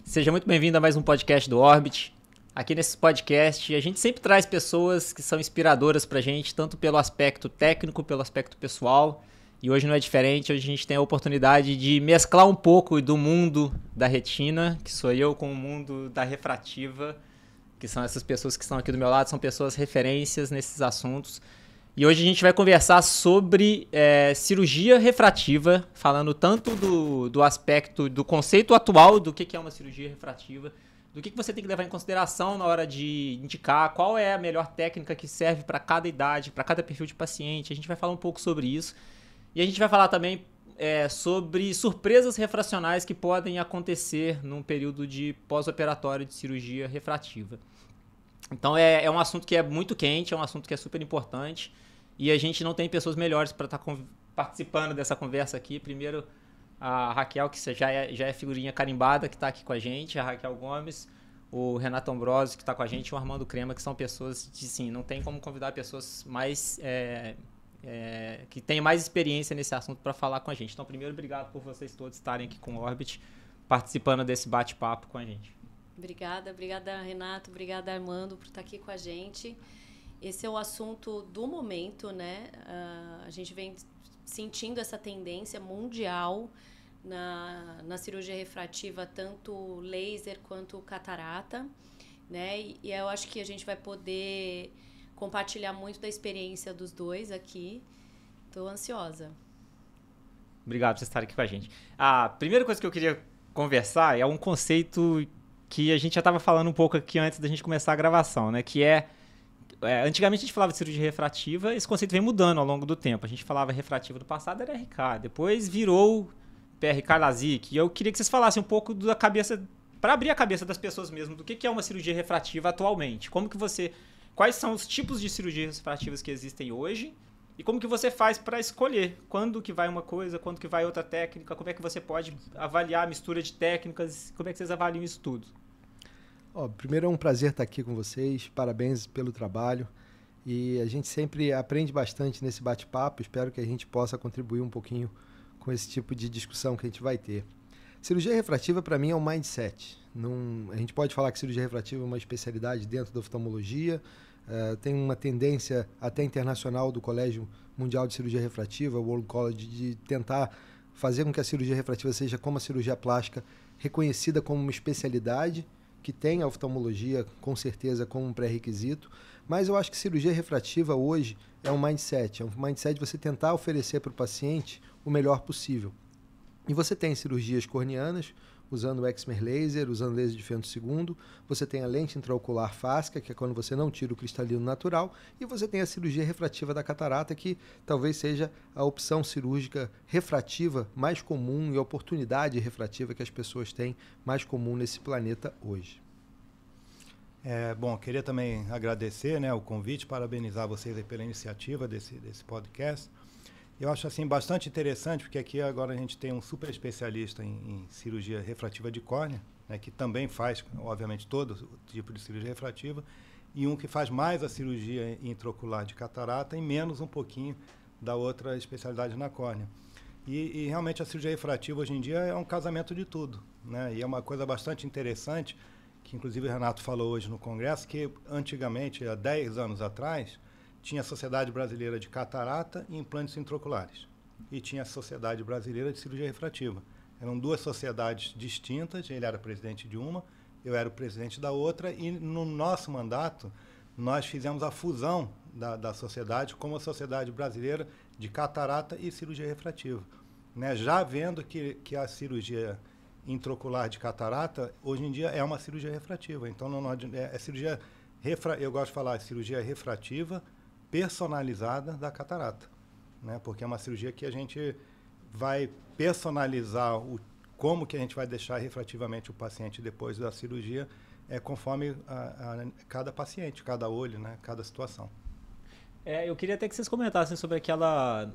Seja muito bem-vindo a mais um podcast do Orbit. Aqui nesse podcast a gente sempre traz pessoas que são inspiradoras pra gente, tanto pelo aspecto técnico, pelo aspecto pessoal. E hoje não é diferente, hoje a gente tem a oportunidade de mesclar um pouco do mundo da retina, que sou eu, com o mundo da refrativa, que são essas pessoas que estão aqui do meu lado, são pessoas referências nesses assuntos. E hoje a gente vai conversar sobre cirurgia refrativa, falando tanto do aspecto, do conceito atual do que é uma cirurgia refrativa, do que você tem que levar em consideração na hora de indicar qual é a melhor técnica que serve para cada idade, para cada perfil de paciente. A gente vai falar um pouco sobre isso. E a gente vai falar também sobre surpresas refracionais que podem acontecer num período de pós-operatório de cirurgia refrativa. Então é um assunto que é muito quente, é um assunto que é super importante. E a gente não tem pessoas melhores para estar participando dessa conversa aqui. Primeiro, a Raquel, que já é figurinha carimbada, que está aqui com a gente, a Raquel Gomes, o Renato Ambrosio, que está com a gente, e o Armando Crema, que são pessoas de, sim, não tem como convidar pessoas mais que têm mais experiência nesse assunto para falar com a gente. Então, primeiro, obrigado por vocês todos estarem aqui com o Orbit, participando desse bate-papo com a gente. Obrigada Renato, obrigada Armando por estar aqui com a gente. Esse é o assunto do momento, né? A gente vem sentindo essa tendência mundial na cirurgia refrativa, tanto laser quanto catarata, né? E eu acho que a gente vai poder compartilhar muito da experiência dos dois aqui. Estou ansiosa. Obrigado por vocês estarem aqui com a gente. A primeira coisa que eu queria conversar é um conceito que a gente já estava falando um pouco aqui antes da gente começar a gravação, né? Que antigamente a gente falava de cirurgia refrativa, esse conceito vem mudando ao longo do tempo. A gente falava refrativa no passado, era RK, depois virou PRK LASIK. E eu queria que vocês falassem um pouco da cabeça, para abrir a cabeça das pessoas mesmo, do que é uma cirurgia refrativa atualmente. Quais são os tipos de cirurgias refrativas que existem hoje e como que você faz para escolher quando que vai uma coisa, quando que vai outra técnica, como é que você pode avaliar a mistura de técnicas, como é que vocês avaliam isso tudo? Primeiro é um prazer estar aqui com vocês, parabéns pelo trabalho e a gente sempre aprende bastante nesse bate-papo, espero que a gente possa contribuir um pouquinho com esse tipo de discussão que a gente vai ter. Cirurgia refrativa para mim é um mindset, a gente pode falar que cirurgia refrativa é uma especialidade dentro da oftalmologia, tem uma tendência até internacional do Colégio Mundial de Cirurgia Refrativa, o World College, de tentar fazer com que a cirurgia refrativa seja como a cirurgia plástica, reconhecida como uma especialidade, que tem a oftalmologia, com certeza, como um pré-requisito, mas eu acho que cirurgia refrativa hoje é um mindset de você tentar oferecer para o paciente o melhor possível. E você tem cirurgias corneanas, usando o excimer laser, usando laser de fento segundo, você tem a lente intraocular fáscica, que é quando você não tira o cristalino natural, e você tem a cirurgia refrativa da catarata, que talvez seja a opção cirúrgica refrativa mais comum e a oportunidade refrativa que as pessoas têm mais comum nesse planeta hoje. Bom, queria também agradecer, né, o convite, parabenizar vocês aí pela iniciativa desse podcast. Eu acho assim bastante interessante, porque aqui agora a gente tem um super especialista em cirurgia refrativa de córnea, né, que também faz, obviamente, todo tipo de cirurgia refrativa, e um que faz mais a cirurgia intraocular de catarata e menos um pouquinho da outra especialidade na córnea. E realmente a cirurgia refrativa hoje em dia é um casamento de tudo, né, e é uma coisa bastante interessante, que inclusive o Renato falou hoje no congresso, que antigamente, há 10 anos atrás, tinha a Sociedade Brasileira de Catarata e Implantes Intraoculares. E tinha a Sociedade Brasileira de Cirurgia Refrativa. Eram duas sociedades distintas, ele era presidente de uma, eu era o presidente da outra, e no nosso mandato nós fizemos a fusão da sociedade como a Sociedade Brasileira de Catarata e Cirurgia Refrativa. Né? Já vendo que a cirurgia intraocular de catarata, hoje em dia é uma cirurgia refrativa. Então, cirurgia eu gosto de falar cirurgia refrativa, personalizada da catarata, né? Porque é uma cirurgia que a gente vai personalizar como que a gente vai deixar refrativamente o paciente depois da cirurgia, conforme cada paciente, cada olho, né? Cada situação. Eu queria até que vocês comentassem sobre aquela,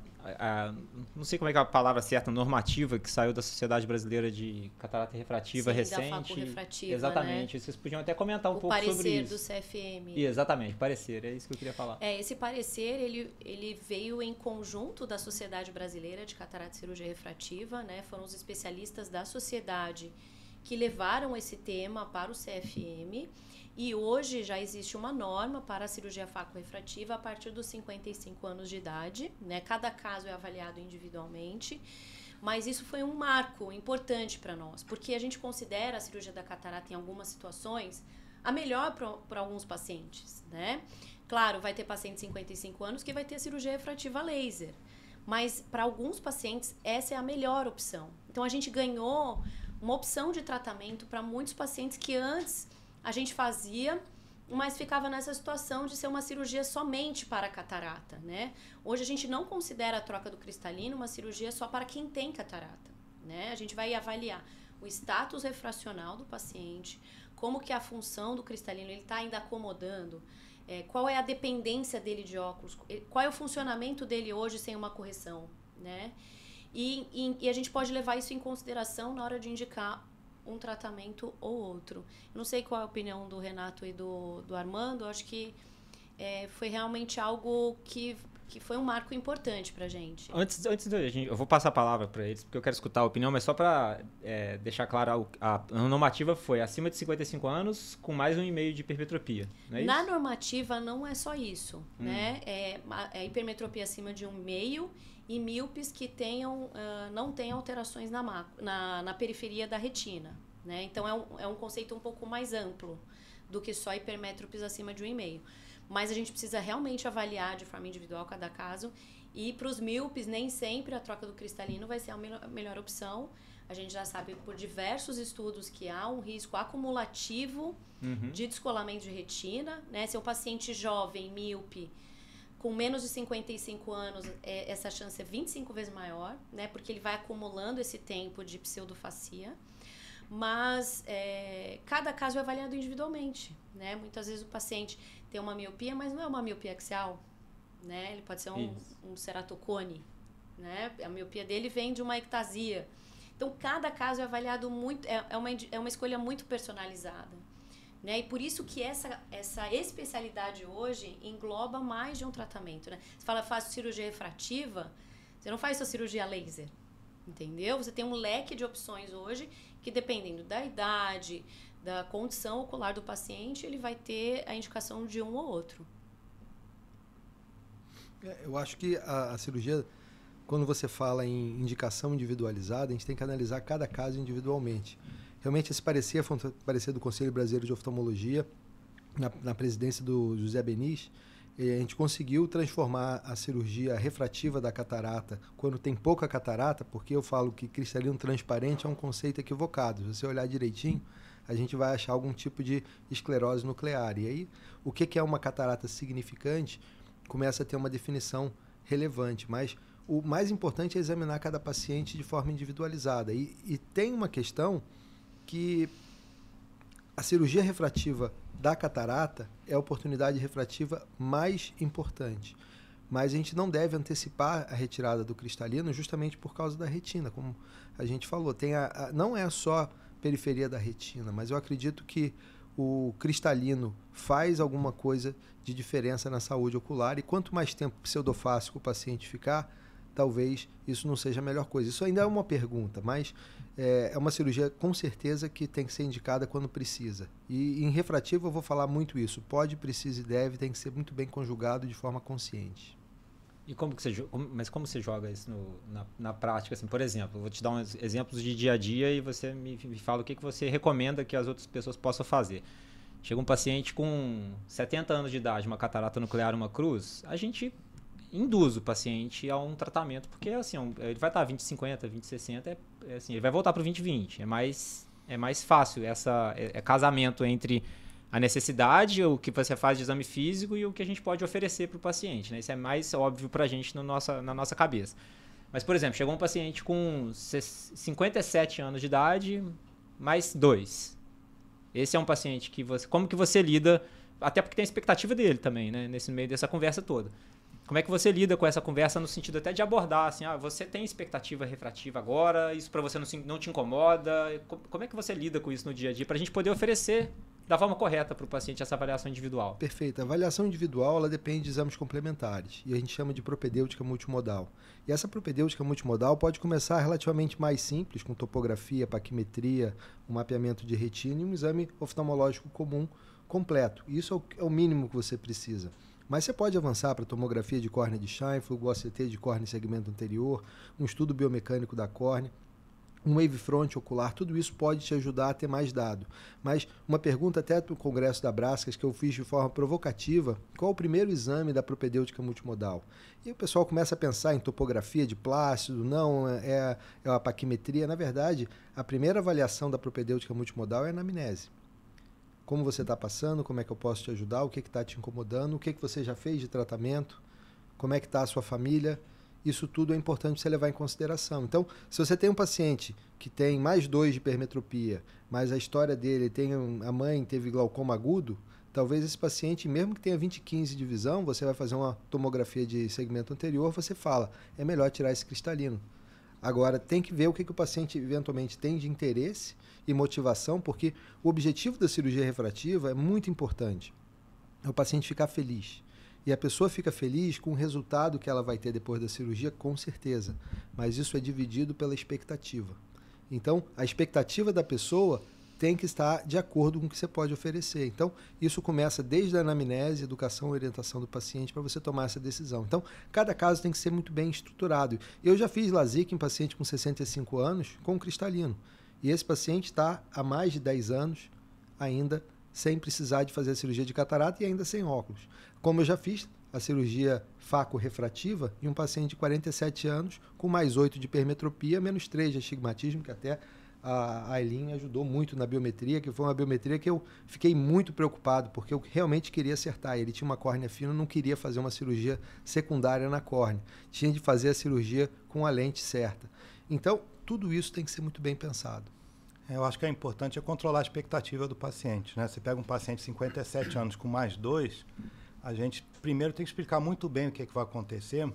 não sei como é que é a palavra certa, normativa que saiu da Sociedade Brasileira de Catarata Refrativa recente. Da Faco Refrativa, exatamente, né? Vocês podiam até comentar um pouco sobre isso. O parecer do CFM. Exatamente, parecer, é isso que eu queria falar. Esse parecer, ele veio em conjunto da Sociedade Brasileira de Catarata e Cirurgia Refrativa, né? Foram os especialistas da sociedade que levaram esse tema para o CFM. E hoje já existe uma norma para a cirurgia faco-refrativa a partir dos 55 anos de idade, né? Cada caso é avaliado individualmente, mas isso foi um marco importante para nós, porque a gente considera a cirurgia da catarata em algumas situações a melhor para alguns pacientes, né? Claro, vai ter paciente de 55 anos que vai ter cirurgia refrativa laser, mas para alguns pacientes essa é a melhor opção. Então a gente ganhou uma opção de tratamento para muitos pacientes que antes a gente fazia, mas ficava nessa situação de ser uma cirurgia somente para a catarata, né? Hoje a gente não considera a troca do cristalino uma cirurgia só para quem tem catarata, né? A gente vai avaliar o status refracional do paciente, como que a função do cristalino, ele está ainda acomodando, qual é a dependência dele de óculos, qual é o funcionamento dele hoje sem uma correção, né? E a gente pode levar isso em consideração na hora de indicar um tratamento ou outro. Eu não sei qual é a opinião do Renato e do Armando, eu acho que foi realmente algo que foi um marco importante pra gente. Antes eu vou passar a palavra para eles, porque eu quero escutar a opinião, mas só para deixar claro, a normativa foi acima de 55 anos com mais 1,5 de hipermetropia, não é isso? Na normativa não é só isso, né? É hipermetropia acima de 1,5 e míopes que não tenham alterações na periferia da retina, né? Então é um conceito um pouco mais amplo do que só hipermétropes acima de 1,5. Mas a gente precisa realmente avaliar de forma individual cada caso. E para os míopes, nem sempre a troca do cristalino vai ser a melhor opção. A gente já sabe por diversos estudos que há um risco acumulativo de descolamento de retina, né? Se é um paciente jovem, míope, com menos de 55 anos, essa chance é 25 vezes maior, né? Porque ele vai acumulando esse tempo de pseudofacia. Mas cada caso é avaliado individualmente, né? Muitas vezes o paciente tem uma miopia, mas não é uma miopia axial, né? Ele pode ser um ceratocone, né? A miopia dele vem de uma ectasia. Então, cada caso é avaliado muito, é uma escolha muito personalizada, né? E por isso que essa especialidade hoje engloba mais de um tratamento, né? Você fala, faço cirurgia refrativa, você não faz só cirurgia laser, entendeu? Você tem um leque de opções hoje que, dependendo da idade, da condição ocular do paciente, ele vai ter a indicação de um ou outro. Eu acho que a cirurgia, quando você fala em indicação individualizada, a gente tem que analisar cada caso individualmente. Realmente esse parecer foi um parecer do Conselho Brasileiro de Oftalmologia, na presidência do José Beniz. A gente conseguiu transformar a cirurgia refrativa da catarata, quando tem pouca catarata, porque eu falo que cristalino transparente é um conceito equivocado. Se você olhar direitinho, a gente vai achar algum tipo de esclerose nuclear. E aí, o que é uma catarata significante começa a ter uma definição relevante. Mas o mais importante é examinar cada paciente de forma individualizada. E tem uma questão que a cirurgia refrativa da catarata é a oportunidade refrativa mais importante. Mas a gente não deve antecipar a retirada do cristalino justamente por causa da retina, como a gente falou. Não é só periferia da retina, mas eu acredito que o cristalino faz alguma coisa de diferença na saúde ocular, e quanto mais tempo pseudofásico o paciente ficar, talvez isso não seja a melhor coisa. Isso ainda é uma pergunta, mas é uma cirurgia com certeza que tem que ser indicada quando precisa. E em refrativo eu vou falar muito isso. Pode, precisa e deve, tem que ser muito bem conjugado de forma consciente. E como você joga isso na prática? Assim, por exemplo, eu vou te dar uns exemplos de dia a dia e você me fala o que você recomenda que as outras pessoas possam fazer. Chega um paciente com 70 anos de idade, uma catarata nuclear, uma cruz, a gente induz o paciente a um tratamento, porque assim, ele vai estar 20/50, 20/60, assim, ele vai voltar para o 20/20. É mais fácil, é casamento entre a necessidade, o que você faz de exame físico e o que a gente pode oferecer para o paciente, né? Isso é mais óbvio para a gente na nossa cabeça. Mas, por exemplo, chegou um paciente com 57 anos de idade, mais 2. Esse é um paciente que como que você lida, até porque tem a expectativa dele também, né? Nesse meio dessa conversa toda. Como é que você lida com essa conversa no sentido até de abordar, assim, você tem expectativa refrativa agora, isso para você não te incomoda? Como é que você lida com isso no dia a dia para a gente poder oferecer da forma correta para o paciente essa avaliação individual? Perfeito. A avaliação individual ela depende de exames complementares e a gente chama de propedêutica multimodal. E essa propedêutica multimodal pode começar relativamente mais simples, com topografia, paquimetria, um mapeamento de retina e um exame oftalmológico comum completo. Isso é o mínimo que você precisa. Mas você pode avançar para tomografia de córnea de Scheinflug, o OCT de córnea em segmento anterior, um estudo biomecânico da córnea, um wavefront ocular, tudo isso pode te ajudar a ter mais dado. Mas uma pergunta até do Congresso da Brascas que eu fiz de forma provocativa, qual o primeiro exame da propedêutica multimodal? E o pessoal começa a pensar em topografia de plácido, não, é a paquimetria. Na verdade, a primeira avaliação da propedêutica multimodal é a anamnese. Como você está passando, como é que eu posso te ajudar, o que está te incomodando, o que você já fez de tratamento, como é que está a sua família. Isso tudo é importante você levar em consideração. Então, se você tem um paciente que tem mais 2 de hipermetropia, mas a história dele a mãe teve glaucoma agudo, talvez esse paciente, mesmo que tenha 20/15 de visão, você vai fazer uma tomografia de segmento anterior, você fala, é melhor tirar esse cristalino. Agora, tem que ver o que o paciente eventualmente tem de interesse e motivação, porque o objetivo da cirurgia refrativa é muito importante. É o paciente ficar feliz. E a pessoa fica feliz com o resultado que ela vai ter depois da cirurgia, com certeza. Mas isso é dividido pela expectativa. Então, a expectativa da pessoa tem que estar de acordo com o que você pode oferecer. Então, isso começa desde a anamnese, educação e orientação do paciente para você tomar essa decisão. Então, cada caso tem que ser muito bem estruturado. Eu já fiz LASIK em paciente com 65 anos com cristalino. E esse paciente está há mais de 10 anos ainda sem precisar de fazer a cirurgia de catarata e ainda sem óculos. Como eu já fiz a cirurgia faco-refrativa em um paciente de 47 anos com mais 8 de hipermetropia, menos 3 de astigmatismo, que até a Aileen ajudou muito na biometria, que foi uma biometria que eu fiquei muito preocupado, porque eu realmente queria acertar. Ele tinha uma córnea fina, não queria fazer uma cirurgia secundária na córnea. Tinha de fazer a cirurgia com a lente certa. Então, tudo isso tem que ser muito bem pensado. Eu acho que é importante controlar a expectativa do paciente, né? Você pega um paciente de 57 anos com mais 2, a gente primeiro tem que explicar muito bem o que vai acontecer,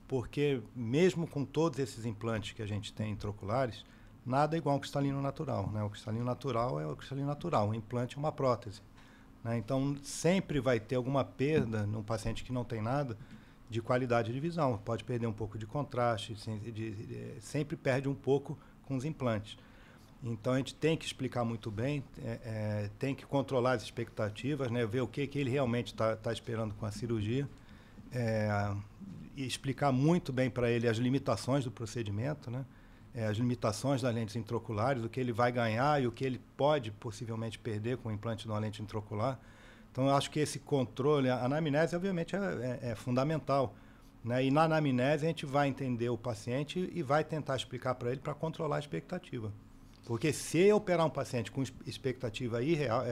porque mesmo com todos esses implantes que a gente tem intraoculares, nada é igual ao cristalino natural, né? O cristalino natural é o cristalino natural, o implante é uma prótese, né? Então, sempre vai ter alguma perda num paciente que não tem nada de qualidade de visão. Pode perder um pouco de contraste, sempre perde um pouco com os implantes. Então, a gente tem que explicar muito bem, tem que controlar as expectativas, né? Ver o que ele realmente está esperando com a cirurgia, e explicar muito bem para ele as limitações do procedimento, né? As limitações das lentes intraoculares, o que ele vai ganhar e o que ele pode possivelmente perder com o implante de uma lente intraocular. Então, eu acho que esse controle, a anamnese, obviamente, é fundamental, né? E na anamnese, a gente vai entender o paciente e vai tentar explicar para ele para controlar a expectativa. Porque se eu operar um paciente com expectativa irreal,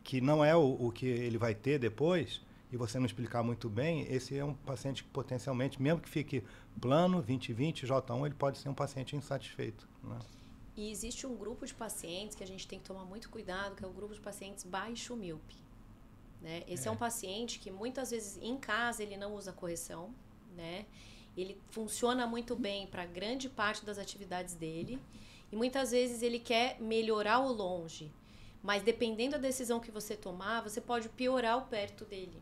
que não é o que ele vai ter depois, e você não explicar muito bem, esse é um paciente que potencialmente, mesmo que fique plano, 20/20, J1, ele pode ser um paciente insatisfeito, né? E existe um grupo de pacientes que a gente tem que tomar muito cuidado, que é o grupo de pacientes baixo míope, né? Esse é um paciente que muitas vezes em casa ele não usa correção, né? Ele funciona muito bem para grande parte das atividades dele, e muitas vezes ele quer melhorar o longe, mas dependendo da decisão que você tomar, você pode piorar o perto dele,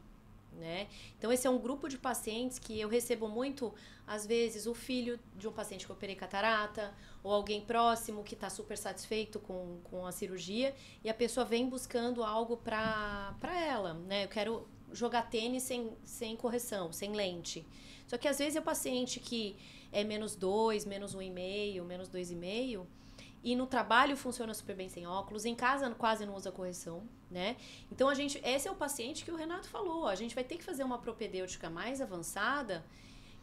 né? Então, esse é um grupo de pacientes que eu recebo muito, às vezes, o filho de um paciente que eu operei catarata, ou alguém próximo que está super satisfeito com a cirurgia, e a pessoa vem buscando algo para ela, né? Eu quero jogar tênis sem correção, sem lente. Só que, às vezes, é o paciente que é -2, -1,5, -2,5, e no trabalho funciona super bem sem óculos, em casa quase não usa correção, né? Então, esse é o paciente que o Renato falou, a gente vai ter que fazer uma propedêutica mais avançada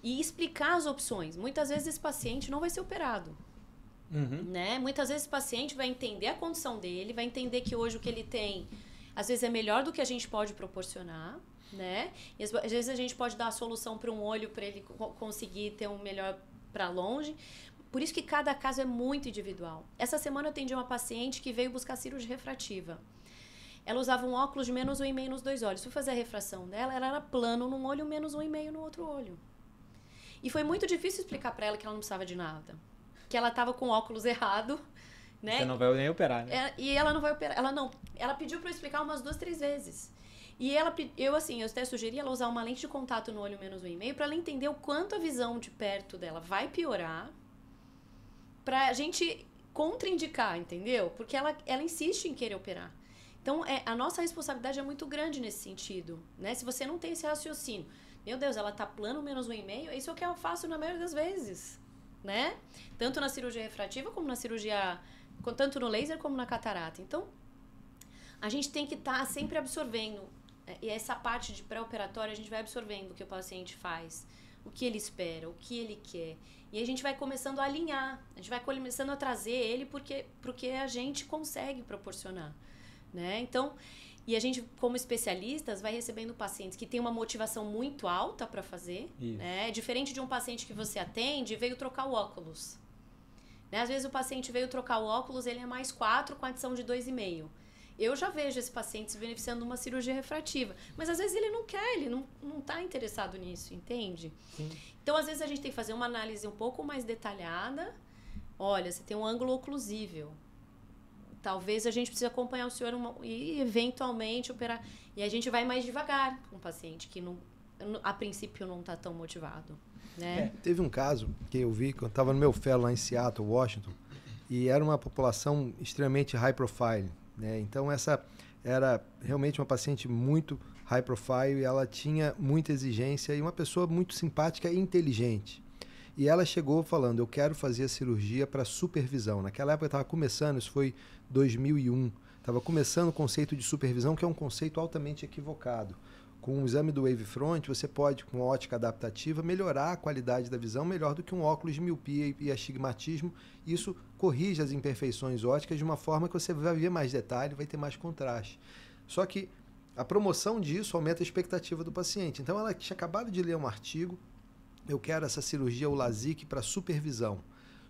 e explicar as opções. Muitas vezes esse paciente não vai ser operado, né? Muitas vezes esse paciente vai entender a condição dele, vai entender que hoje o que ele tem, às vezes é melhor do que a gente pode proporcionar, né? E às vezes a gente pode dar a solução para um olho para ele conseguir ter um melhor para longe. Por isso que cada caso é muito individual. Essa semana eu atendi uma paciente que veio buscar cirurgia refrativa. Ela usava um óculos de -1,5 nos 2 olhos. Fui fazer a refração dela, ela era plano num olho, -1,5 no outro olho. E foi muito difícil explicar para ela que ela não precisava de nada. Que ela estava com o óculos errado Né? Você não vai nem operar, né? E ela não vai operar. Ela pediu para eu explicar umas 2, 3 vezes. E eu até sugeri ela usar uma lente de contato no olho menos 1,5 para ela entender o quanto a visão de perto dela vai piorar, pra gente contraindicar, entendeu? Porque ela insiste em querer operar. Então, a nossa responsabilidade é muito grande nesse sentido, né? Se você não tem esse raciocínio, meu Deus, ela tá plano menos 1,5, isso é o que eu faço na maioria das vezes, né? Tanto na cirurgia refrativa como na cirurgia, tanto no laser como na catarata. Então, a gente tem que estar sempre absorvendo, e essa parte de pré-operatório a gente vai absorvendo o que o paciente faz, o que ele espera, o que ele quer. E a gente vai começando a alinhar, a gente vai começando a trazer ele porque a gente consegue proporcionar, né? Então, e a gente, como especialistas, vai recebendo pacientes que têm uma motivação muito alta para fazer, né? Diferente de um paciente que você atende e veio trocar o óculos. Né? Às vezes o paciente veio trocar o óculos, ele é mais 4 com adição de 2,5. Eu já vejo esse paciente se beneficiando de uma cirurgia refrativa. Mas às vezes ele não quer, ele não está interessado nisso, entende? Sim. Então, às vezes a gente tem que fazer uma análise um pouco mais detalhada. Olha, você tem um ângulo oclusível. Talvez a gente precise acompanhar o senhor e eventualmente operar. E a gente vai mais devagar com o paciente que a princípio não está tão motivado. Né? Teve um caso que eu vi, quando eu estava no meu fellow lá em Seattle, Washington, e era uma população extremamente high profile. Né? Então, essa era realmente uma paciente muito high profile e ela tinha muita exigência e uma pessoa muito simpática e inteligente. E ela chegou falando, eu quero fazer a cirurgia para supervisão. Naquela época estava começando, isso foi 2001, estava começando o conceito de supervisão, que é um conceito altamente equivocado. Com o exame do Wavefront, você pode, com ótica adaptativa, melhorar a qualidade da visão melhor do que um óculos de miopia e astigmatismo. Isso corrige as imperfeições ópticas de uma forma que você vai ver mais detalhe, vai ter mais contraste. Só que a promoção disso aumenta a expectativa do paciente. Então, ela tinha acabado de ler um artigo, eu quero essa cirurgia, o LASIK, para supervisão.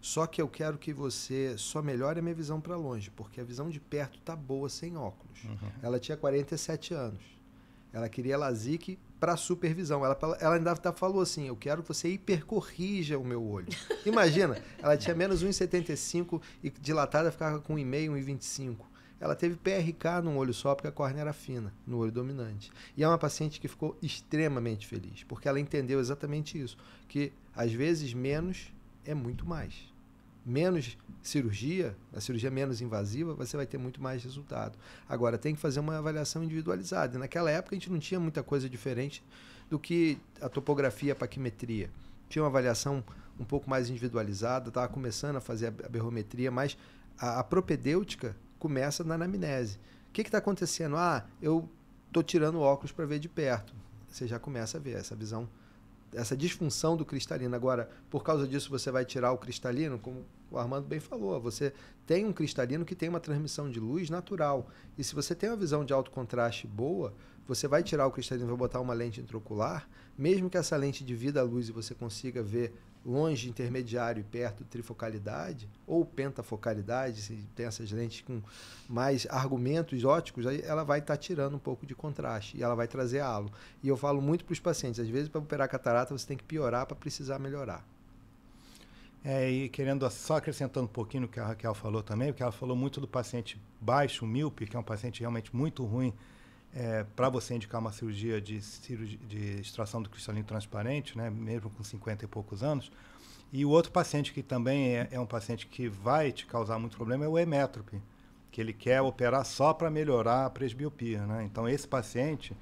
Só que eu quero que você só melhore a minha visão para longe, porque a visão de perto está boa sem óculos. Uhum. Ela tinha 47 anos. Ela queria LASIK para supervisão. Ela ainda falou assim, eu quero que você hipercorrija o meu olho. Imagina, ela tinha menos 1,75 e dilatada ficava com 1,5, 1,25. Ela teve PRK num olho só porque a córnea era fina, no olho dominante. E é uma paciente que ficou extremamente feliz, porque ela entendeu exatamente isso, que às vezes menos é muito mais. Menos cirurgia, a cirurgia menos invasiva, você vai ter muito mais resultado. Agora, tem que fazer uma avaliação individualizada. Naquela época, a gente não tinha muita coisa diferente do que a topografia e a paquimetria. Tinha uma avaliação um pouco mais individualizada, estava começando a fazer a berrometria, mas a propedêutica começa na anamnese. O que está acontecendo? Eu estou tirando o óculos para ver de perto. Você já começa a ver essa visão, essa disfunção do cristalino. Agora, por causa disso, você vai tirar o cristalino, como o Armando bem falou, você tem um cristalino que tem uma transmissão de luz natural. E se você tem uma visão de alto contraste boa, você vai tirar o cristalino e vai botar uma lente intraocular, mesmo que essa lente divida a luz e você consiga ver longe, intermediário e perto, trifocalidade ou pentafocalidade, se tem essas lentes com mais argumentos ópticos, aí ela vai estar tirando um pouco de contraste e ela vai trazer halo. E eu falo muito para os pacientes, às vezes para operar catarata você tem que piorar para precisar melhorar. E querendo só acrescentando um pouquinho no que a Raquel falou também, porque ela falou muito do paciente baixo, míope, que é um paciente realmente muito ruim para você indicar uma cirurgia de extração do cristalino transparente, né, mesmo com 50 e poucos anos. E o outro paciente que também é um paciente que vai te causar muito problema é o emétrope, que ele quer operar só para melhorar a presbiopia. Né? Então, esse paciente,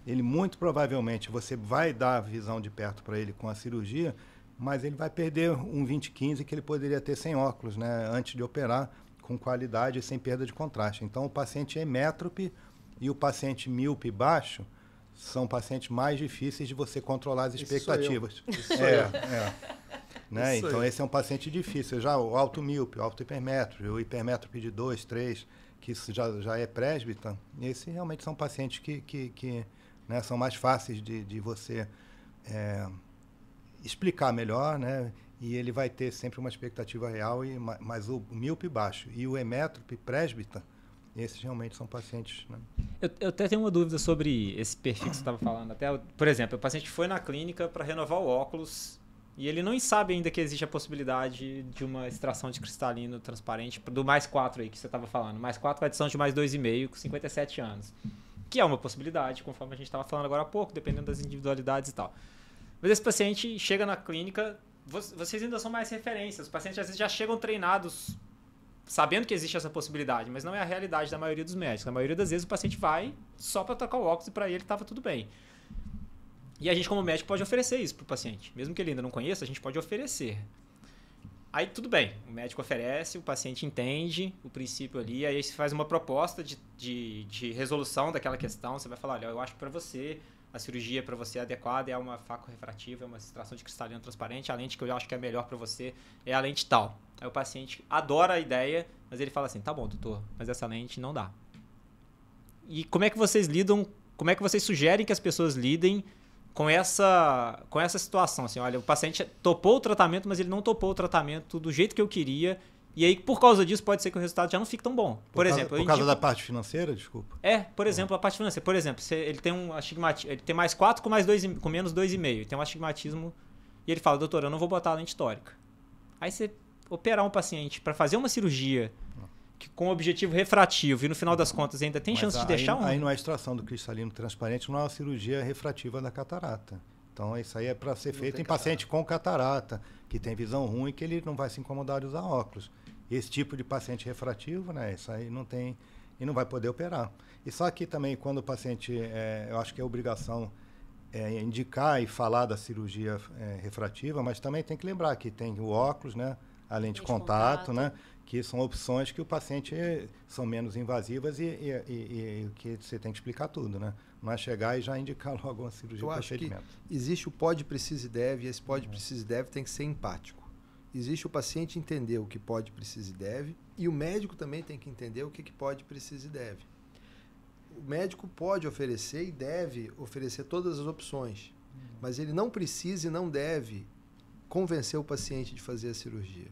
ele muito provavelmente, você vai dar a visão de perto para ele com a cirurgia, mas ele vai perder um 20/15 que ele poderia ter sem óculos, né, antes de operar, com qualidade e sem perda de contraste. Então, o paciente emétrope e o paciente míope baixo são pacientes mais difíceis de você controlar as expectativas. Né? Então, esse é um paciente difícil. Já o alto míope, o alto hipermétrope, o hipermétrope de 2, 3, que isso já é presbita, esses realmente são pacientes que né, são mais fáceis de você explicar melhor, né? E ele vai ter sempre uma expectativa real, mas o míope baixo e o emétrope presbita, esses realmente são pacientes... Né? Eu até tenho uma dúvida sobre esse perfil que você estava falando. Até, por exemplo, o paciente foi na clínica para renovar o óculos E ele não sabe ainda que existe a possibilidade de uma extração de cristalino transparente do mais 4 aí que você estava falando. Mais 4 com adição de mais 2,5 com 57 anos. Que é uma possibilidade, conforme a gente estava falando agora há pouco, dependendo das individualidades e tal. Mas esse paciente chega na clínica, vocês ainda são mais referências. Os pacientes às vezes já chegam treinados sabendo que existe essa possibilidade, mas não é a realidade da maioria dos médicos. Na maioria das vezes o paciente vai só para trocar o óculos e para ele estava tudo bem. E a gente, como médico, pode oferecer isso para o paciente. Mesmo que ele ainda não conheça, a gente pode oferecer. Aí tudo bem, o médico oferece, o paciente entende o princípio ali, aí você faz uma proposta de resolução daquela questão. Você vai falar, olha, eu acho que para você, a cirurgia para você adequada é uma faco-refrativa, é uma extração de cristalino transparente, a lente que eu acho que é melhor para você é a lente tal. Aí o paciente adora a ideia, mas ele fala assim, tá bom, doutor, mas essa lente não dá. E como é que vocês lidam, como é que vocês sugerem que as pessoas lidem com essa situação? Assim, olha, o paciente topou o tratamento, mas ele não topou o tratamento do jeito que eu queria, e aí por causa disso pode ser que o resultado já não fique tão bom. Por exemplo, por causa da parte financeira, desculpa. Por exemplo, a parte financeira. Por exemplo, ele tem um astigmatismo, ele tem mais 4 com menos 2,5, tem um astigmatismo, e ele fala, doutor, eu não vou botar a lente tórica. Aí você operar um paciente para fazer uma cirurgia que, com objetivo refrativo e no final das contas ainda tem chance de deixar Aí não é extração do cristalino transparente, não é uma cirurgia refrativa da catarata. Então isso aí é para ser feito em paciente com catarata, que tem visão ruim, que ele não vai se incomodar de usar óculos. Esse tipo de paciente refrativo, né, isso aí não tem e não vai poder operar. E só que também quando o paciente, eu acho que é obrigação indicar e falar da cirurgia refrativa, mas também tem que lembrar que tem o óculos, né, a lente de contato, né, que são opções que o paciente são menos invasivas e que você tem que explicar tudo, né? Não é chegar e já indicar logo uma cirurgia de procedimento. Eu acho que existe o pode, precisa e deve, e esse pode, precisa e deve tem que ser empático. Existe o paciente entender o que pode, precisa e deve, e o médico também tem que entender o que pode, precisa e deve. O médico pode oferecer e deve oferecer todas as opções, mas ele não precisa e não deve convencer o paciente de fazer a cirurgia.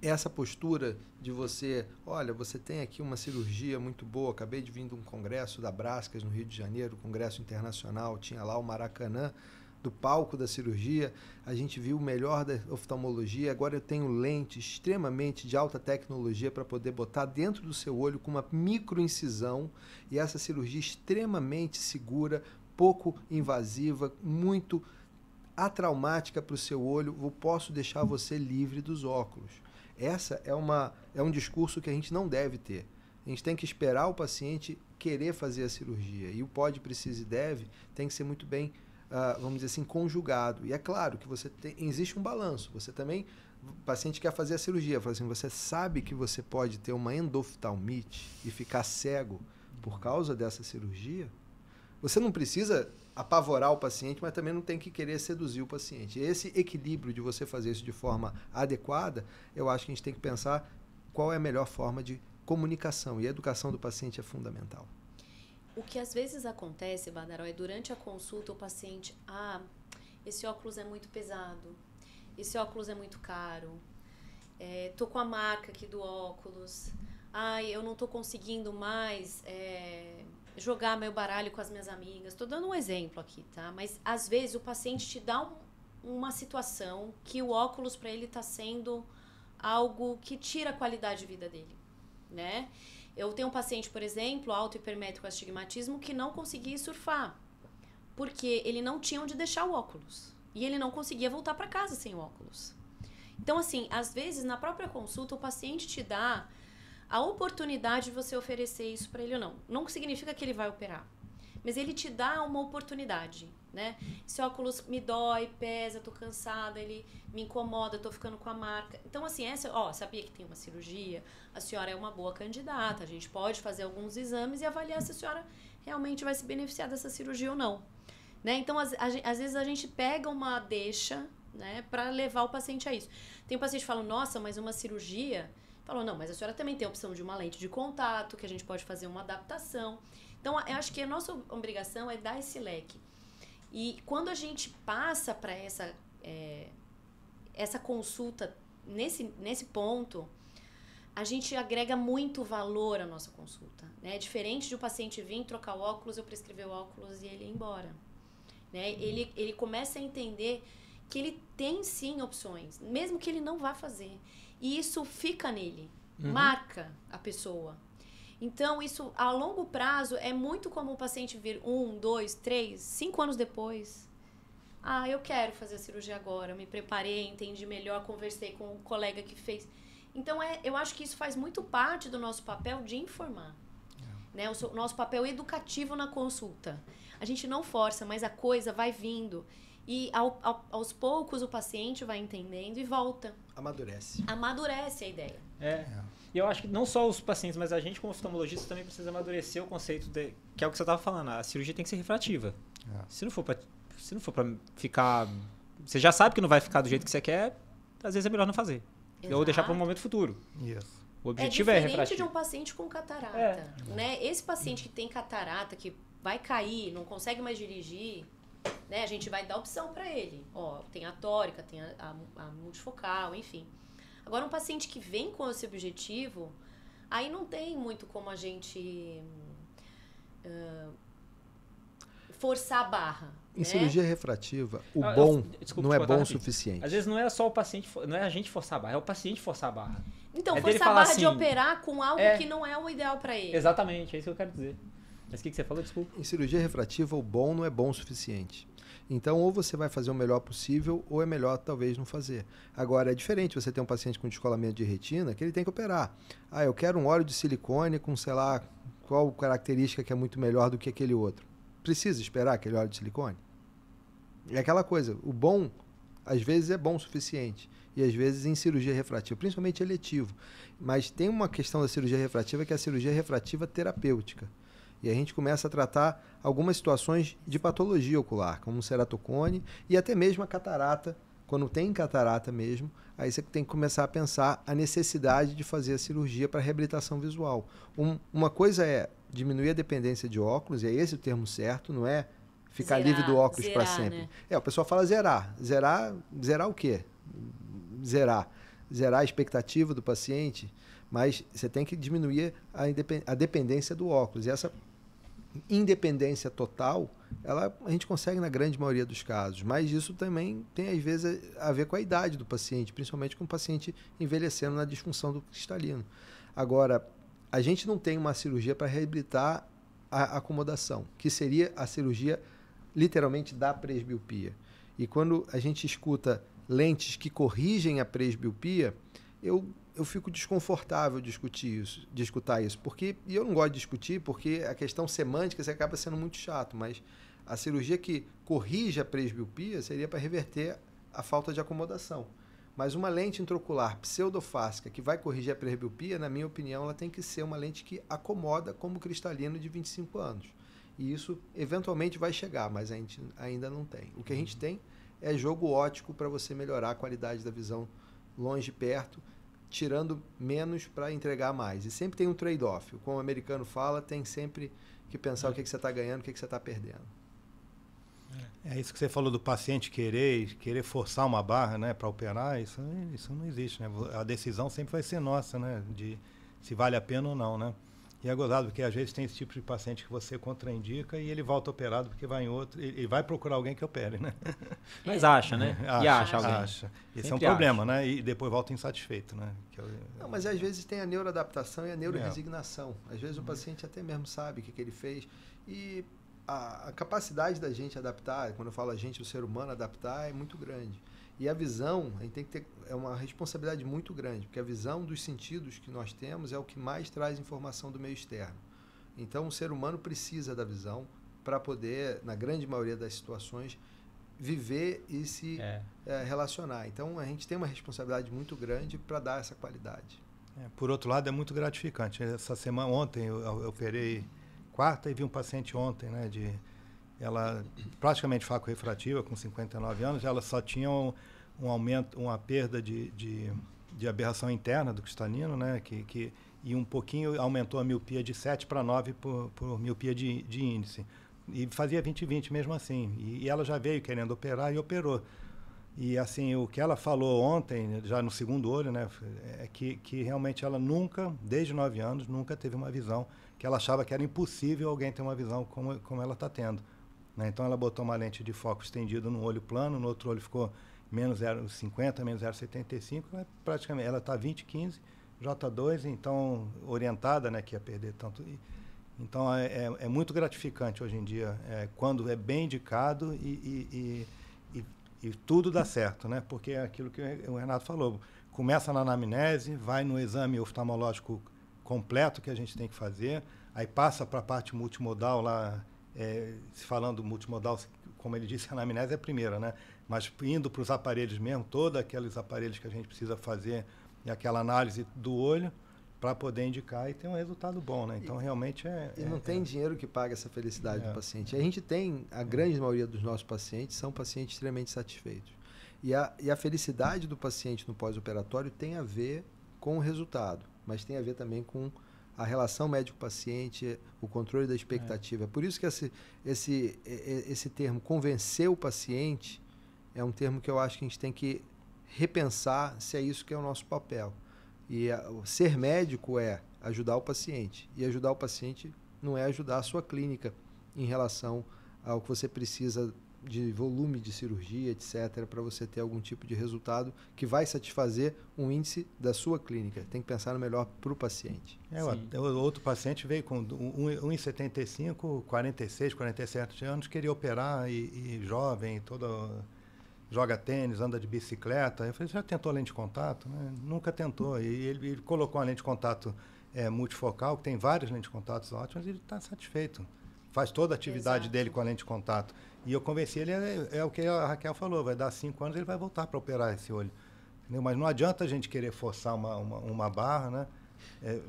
Essa postura de você, olha, você tem aqui uma cirurgia muito boa, acabei de vir de um congresso da Brascas no Rio de Janeiro, congresso internacional, tinha lá o Maracanã, do palco da cirurgia, a gente viu o melhor da oftalmologia, agora eu tenho lente extremamente de alta tecnologia para poder botar dentro do seu olho com uma microincisão, e essa cirurgia extremamente segura, pouco invasiva, muito atraumática para o seu olho, eu posso deixar você livre dos óculos. Essa é um discurso que a gente não deve ter. A gente tem que esperar o paciente querer fazer a cirurgia. E o pode, precisa e deve tem que ser muito bem, vamos dizer assim, conjugado. E é claro que existe um balanço. Você também, o paciente quer fazer a cirurgia, fala assim, você sabe que você pode ter uma endoftalmite e ficar cego por causa dessa cirurgia? Você não precisa apavorar o paciente, mas também não tem que querer seduzir o paciente. Esse equilíbrio de você fazer isso de forma adequada, eu acho que a gente tem que pensar qual é a melhor forma de comunicação. E a educação do paciente é fundamental. O que às vezes acontece, Badaró, é durante a consulta o paciente, esse óculos é muito pesado, esse óculos é muito caro, tô com a marca aqui do óculos, eu não tô conseguindo mais jogar meu baralho com as minhas amigas. Estou dando um exemplo aqui, tá? Mas às vezes o paciente te dá uma situação que o óculos para ele está sendo algo que tira a qualidade de vida dele, né? Eu tenho um paciente, por exemplo, auto-hipermétrico astigmatismo, que não conseguia surfar, porque ele não tinha onde deixar o óculos. E ele não conseguia voltar para casa sem o óculos. Então, assim, às vezes, na própria consulta, o paciente te dá a oportunidade de você oferecer isso para ele ou não. Não significa que ele vai operar, mas ele te dá uma oportunidade, né? Esse óculos me dói, pesa, tô cansada, ele me incomoda, tô ficando com a marca. Então, assim, sabia que tem uma cirurgia, a senhora é uma boa candidata, a gente pode fazer alguns exames e avaliar se a senhora realmente vai se beneficiar dessa cirurgia ou não, né? Então, às vezes a gente pega uma deixa, né, para levar o paciente a isso. Tem um paciente que fala, nossa, mas uma cirurgia... Falou, não, mas a senhora também tem a opção de uma lente de contato, que a gente pode fazer uma adaptação. Então, eu acho que a nossa obrigação é dar esse leque. E quando a gente passa para essa consulta nesse ponto, a gente agrega muito valor à nossa consulta, né? Diferente de o paciente vir trocar o óculos, eu prescrever o óculos e ele ir embora, né? Ele começa a entender que ele tem sim opções, mesmo que ele não vá fazer. E isso fica nele, marca a pessoa. Então, isso a longo prazo é muito comum o paciente vir 1, 2, 3, 5 anos depois. Ah, eu quero fazer a cirurgia agora, eu me preparei, entendi melhor, conversei com um colega que fez. Então, eu acho que isso faz muito parte do nosso papel de informar. Né? O nosso papel educativo na consulta. A gente não força, mas a coisa vai vindo. E aos poucos o paciente vai entendendo e volta. Amadurece a ideia. E eu acho que não só os pacientes, mas a gente como oftalmologista também precisa amadurecer o conceito que é o que você estava falando. A cirurgia tem que ser refrativa. Se não for para ficar... Você já sabe que não vai ficar do jeito que você quer, às vezes é melhor não fazer. Exato. Ou deixar para um momento futuro. Isso. O objetivo é refrativo. É diferente de um paciente com catarata. Né? Esse paciente que tem catarata, que vai cair, não consegue mais dirigir, né? A gente vai dar opção para ele. Ó, tem a tórica, tem a multifocal, enfim. Agora, um paciente que vem com esse objetivo, aí não tem muito como a gente forçar a barra. Em cirurgia refrativa, não é bom o suficiente. Às vezes não é só o paciente, não é a gente forçar a barra, é o paciente forçar a barra. Então, forçar a barra de operar com algo que não é o ideal para ele. Exatamente, é isso que eu quero dizer. Mas o que você falou? Desculpa. Em cirurgia refrativa, o bom não é bom o suficiente. Então, ou você vai fazer o melhor possível, ou é melhor talvez não fazer. Agora, é diferente você ter um paciente com descolamento de retina, que ele tem que operar. Eu quero um óleo de silicone com, sei lá, qual característica que é muito melhor do que aquele outro. Precisa esperar aquele óleo de silicone? É aquela coisa, o bom, às vezes é bom o suficiente. E às vezes em cirurgia refrativa, principalmente eletivo. Mas tem uma questão da cirurgia refrativa que é a cirurgia refrativa terapêutica. E a gente começa a tratar algumas situações de patologia ocular, como ceratocone e até mesmo a catarata. Quando tem catarata mesmo, aí você tem que começar a pensar a necessidade de fazer a cirurgia para reabilitação visual. Uma coisa é diminuir a dependência de óculos, e é esse o termo certo, não é ficar livre do óculos para sempre. Né? O pessoal fala zerar. Zerar o quê? Zerar a expectativa do paciente, mas você tem que diminuir a dependência do óculos. E essa independência total, a gente consegue na grande maioria dos casos, mas isso também tem às vezes a ver com a idade do paciente, principalmente com o paciente envelhecendo na disfunção do cristalino. Agora, a gente não tem uma cirurgia para reabilitar a acomodação, que seria a cirurgia literalmente da presbiopia. E quando a gente escuta lentes que corrigem a presbiopia, eu fico desconfortável de escutar isso, e eu não gosto de discutir porque a questão semântica você acaba sendo muito chato, mas a cirurgia que corrige a presbiopia seria para reverter a falta de acomodação. Mas uma lente intraocular pseudofáscica que vai corrigir a presbiopia, na minha opinião, ela tem que ser uma lente que acomoda como cristalino de 25 anos. E isso eventualmente vai chegar, mas a gente ainda não tem. O que a gente tem é jogo óptico para você melhorar a qualidade da visão longe e perto, tirando menos para entregar mais. E sempre tem um trade-off. Como o americano fala, tem sempre que pensar o que você está ganhando, o que você está perdendo. É isso que você falou do paciente querer forçar uma barra, né, para operar, isso não existe, né? A decisão sempre vai ser nossa, né, de se vale a pena ou não, né? E é gozado, porque às vezes tem esse tipo de paciente que você contraindica e ele volta operado porque vai em outro, ele vai procurar alguém que opere, né? Mas acha, né? Acha alguém. Esse sempre é um problema, né? E depois volta insatisfeito, né? Não, mas às vezes tem a neuroadaptação e a neuroresignação. Às vezes o paciente até mesmo sabe o que ele fez. E a capacidade da gente adaptar, quando eu falo a gente, o ser humano adaptar, é muito grande. E a visão, a gente tem que ter uma responsabilidade muito grande, porque a visão dos sentidos que nós temos é o que mais traz informação do meio externo. Então, o ser humano precisa da visão para poder, na grande maioria das situações, viver e se relacionar. Então, a gente tem uma responsabilidade muito grande para dar essa qualidade. Por outro lado, é muito gratificante. Essa semana, ontem, eu operei quarta e vi um paciente ontem, né, ela praticamente faco-refrativa, com 59 anos, ela só tinha um aumento, uma perda de aberração interna do cristalino, né, e um pouquinho aumentou a miopia de 7 para 9 por miopia de índice. E fazia 20/20 mesmo assim. E ela já veio querendo operar e operou. E assim, o que ela falou ontem, já no segundo olho, né, é que realmente ela nunca, desde 9 anos, nunca teve uma visão que ela achava que era impossível alguém ter uma visão como ela está tendo. Né? Então ela botou uma lente de foco estendido num olho plano, no outro olho ficou menos 0,50, menos 0,75, praticamente ela está 20,15, J2, então orientada, né, que ia perder tanto. Então é muito gratificante hoje em dia, quando é bem indicado e tudo dá certo, né? Porque é aquilo que o Renato falou, começa na anamnese, vai no exame oftalmológico completo que a gente tem que fazer, aí passa para a parte multimodal lá, se falando multimodal, como ele disse, a anamnese é a primeira, né? Mas indo para os aparelhos mesmo, todos aqueles aparelhos que a gente precisa fazer e aquela análise do olho para poder indicar e ter um resultado bom, né? Então, realmente E não tem dinheiro que pague essa felicidade do paciente. A gente tem, a grande maioria dos nossos pacientes são pacientes extremamente satisfeitos. E a felicidade do paciente no pós-operatório tem a ver com o resultado, mas tem a ver também com a relação médico-paciente, o controle da expectativa. É por isso que esse termo, convencer o paciente, é um termo que eu acho que a gente tem que repensar se é isso que é o nosso papel. E ser médico é ajudar o paciente. E ajudar o paciente não é ajudar a sua clínica em relação ao que você precisa de volume de cirurgia, etc., para você ter algum tipo de resultado que vai satisfazer um índice da sua clínica. Tem que pensar no melhor para o paciente. O outro paciente veio com 1,75, 46, 47 anos, queria operar e jovem, joga tênis, anda de bicicleta. Eu falei, já tentou lente de contato? Nunca tentou. E ele colocou uma lente de contato multifocal, que tem várias lentes de contato ótimas, e ele está satisfeito. Faz toda a atividade dele com a lente de contato. E eu convenci ele, é o que a Raquel falou, vai dar 5 anos, ele vai voltar para operar esse olho. Entendeu? Mas não adianta a gente querer forçar uma barra, né?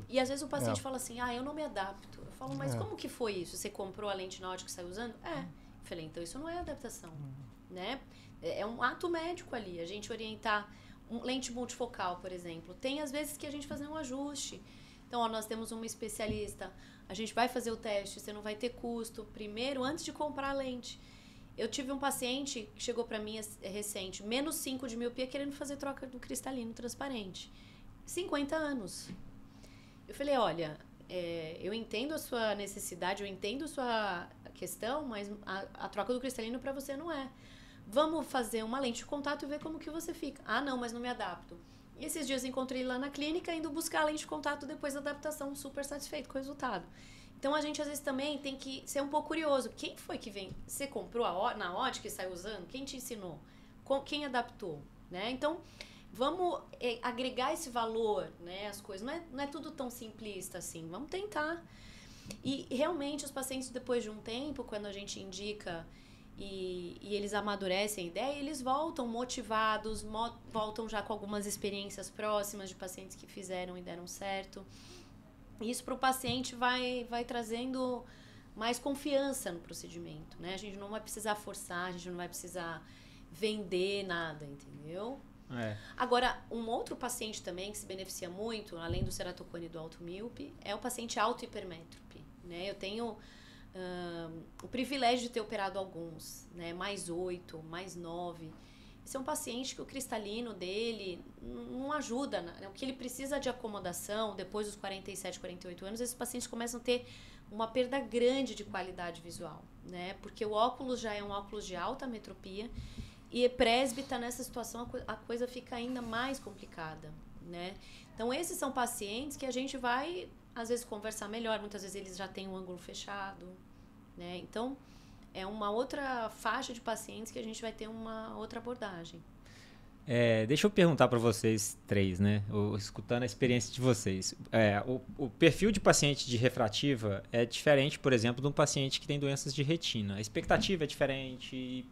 E às vezes o paciente fala assim, eu não me adapto. Eu falo, mas como que foi isso? Você comprou a lente na ótica e saiu usando? Eu falei, então isso não é adaptação, né? É um ato médico ali, a gente orientar lente multifocal, por exemplo. Tem às vezes que a gente fazer um ajuste. Então, nós temos uma especialista, a gente vai fazer o teste, você não vai ter custo. Primeiro, antes de comprar a lente. Eu tive um paciente que chegou para mim recente, menos 5 de miopia, querendo fazer troca do cristalino transparente. 50 anos. Eu falei, olha, eu entendo a sua necessidade, eu entendo a sua questão, mas a troca do cristalino para você não é. Vamos fazer uma lente de contato e ver como que você fica. Não, mas não me adapto. E esses dias encontrei ele lá na clínica, indo buscar a lente de contato depois da adaptação, super satisfeito com o resultado. Então, a gente às vezes também tem que ser um pouco curioso. Quem foi que vem? Você comprou na ótica e saiu usando? Quem te ensinou? Quem adaptou? Né? Então, vamos agregar esse valor, né, às coisas. Não é tudo tão simplista assim. Vamos tentar. E realmente, os pacientes, depois de um tempo, quando a gente indica e eles amadurecem a ideia, eles voltam motivados, voltam já com algumas experiências próximas de pacientes que fizeram e deram certo. Isso para o paciente vai trazendo mais confiança no procedimento, né? A gente não vai precisar forçar, a gente não vai precisar vender nada, entendeu? Agora, um outro paciente também que se beneficia muito, além do ceratocone e do automíope, é o paciente autohipermétrope, né? Eu tenho o privilégio de ter operado alguns, né? Mais 8, mais 9. Esse é um paciente que o cristalino dele não ajuda, né? O que ele precisa de acomodação, depois dos 47, 48 anos, esses pacientes começam a ter uma perda grande de qualidade visual, né? Porque o óculos já é um óculos de alta metropia e presbita, nessa situação, a coisa fica ainda mais complicada, né? Então, esses são pacientes que a gente vai, às vezes, conversar melhor, muitas vezes eles já têm um ângulo fechado, né? Então, é uma outra faixa de pacientes que a gente vai ter uma outra abordagem. Deixa eu perguntar para vocês três, né? Escutando a experiência de vocês. O perfil de paciente de refrativa é diferente, por exemplo, de um paciente que tem doenças de retina. A expectativa é diferente,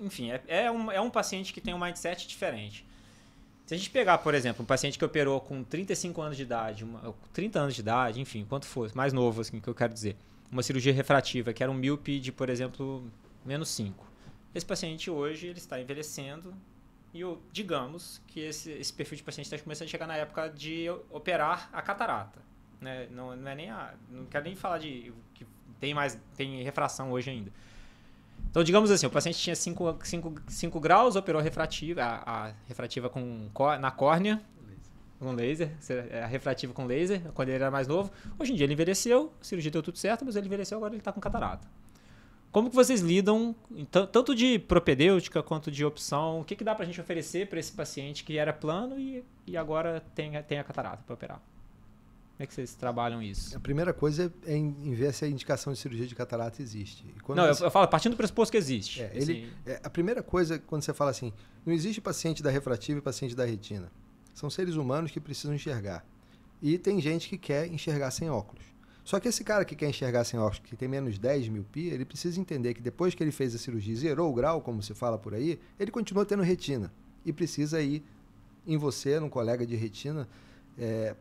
enfim, é um paciente que tem um mindset diferente. Se a gente pegar, por exemplo, um paciente que operou com 35 anos de idade, 30 anos de idade, enfim, quanto for, mais novo, assim, que eu quero dizer, uma cirurgia refrativa, que era um míope de, por exemplo, menos 5. Esse paciente hoje ele está envelhecendo e digamos que esse perfil de paciente está começando a chegar na época de operar a catarata. Né? Não é nem não quero nem falar de que tem refração hoje ainda. Então, digamos assim, o paciente tinha 5 graus, operou a refrativa na córnea, com laser, a refrativa com laser, quando ele era mais novo. Hoje em dia ele envelheceu, a cirurgia deu tudo certo, mas ele envelheceu, agora ele está com catarata. Como que vocês lidam, tanto de propedêutica quanto de opção? O que dá pra gente oferecer para esse paciente que era plano e agora tem a catarata para operar? Como é que vocês trabalham isso? A primeira coisa é em ver se a indicação de cirurgia de catarata existe. Não, eu falo partindo do pressuposto que existe. A primeira coisa, quando você fala assim, não existe paciente da refrativa e paciente da retina. São seres humanos que precisam enxergar. E tem gente que quer enxergar sem óculos. Só que esse cara que quer enxergar sem óculos, que tem menos 10 miopia, ele precisa entender que depois que ele fez a cirurgia e zerou o grau, como se fala por aí, ele continua tendo retina. E precisa ir em você, num colega de retina,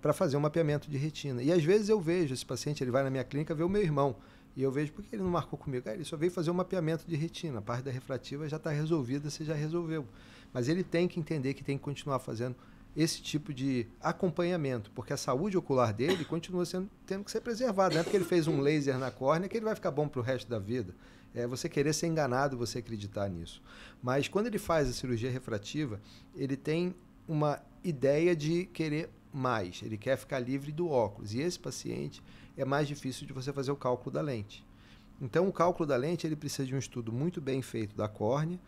para fazer um mapeamento de retina. E às vezes eu vejo esse paciente, ele vai na minha clínica ver o meu irmão. E eu vejo, por que ele não marcou comigo? Ele só veio fazer um mapeamento de retina. A parte da refrativa já está resolvida, você já resolveu. Mas ele tem que entender que tem que continuar fazendo esse tipo de acompanhamento, porque a saúde ocular dele continua tendo que ser preservada. Não é porque ele fez um laser na córnea que ele vai ficar bom para o resto da vida. É você querer ser enganado, você acreditar nisso. Mas quando ele faz a cirurgia refrativa, ele tem uma ideia de querer mais. Ele quer ficar livre do óculos. E esse paciente é mais difícil de você fazer o cálculo da lente. Então, o cálculo da lente ele precisa de um estudo muito bem feito da córnea,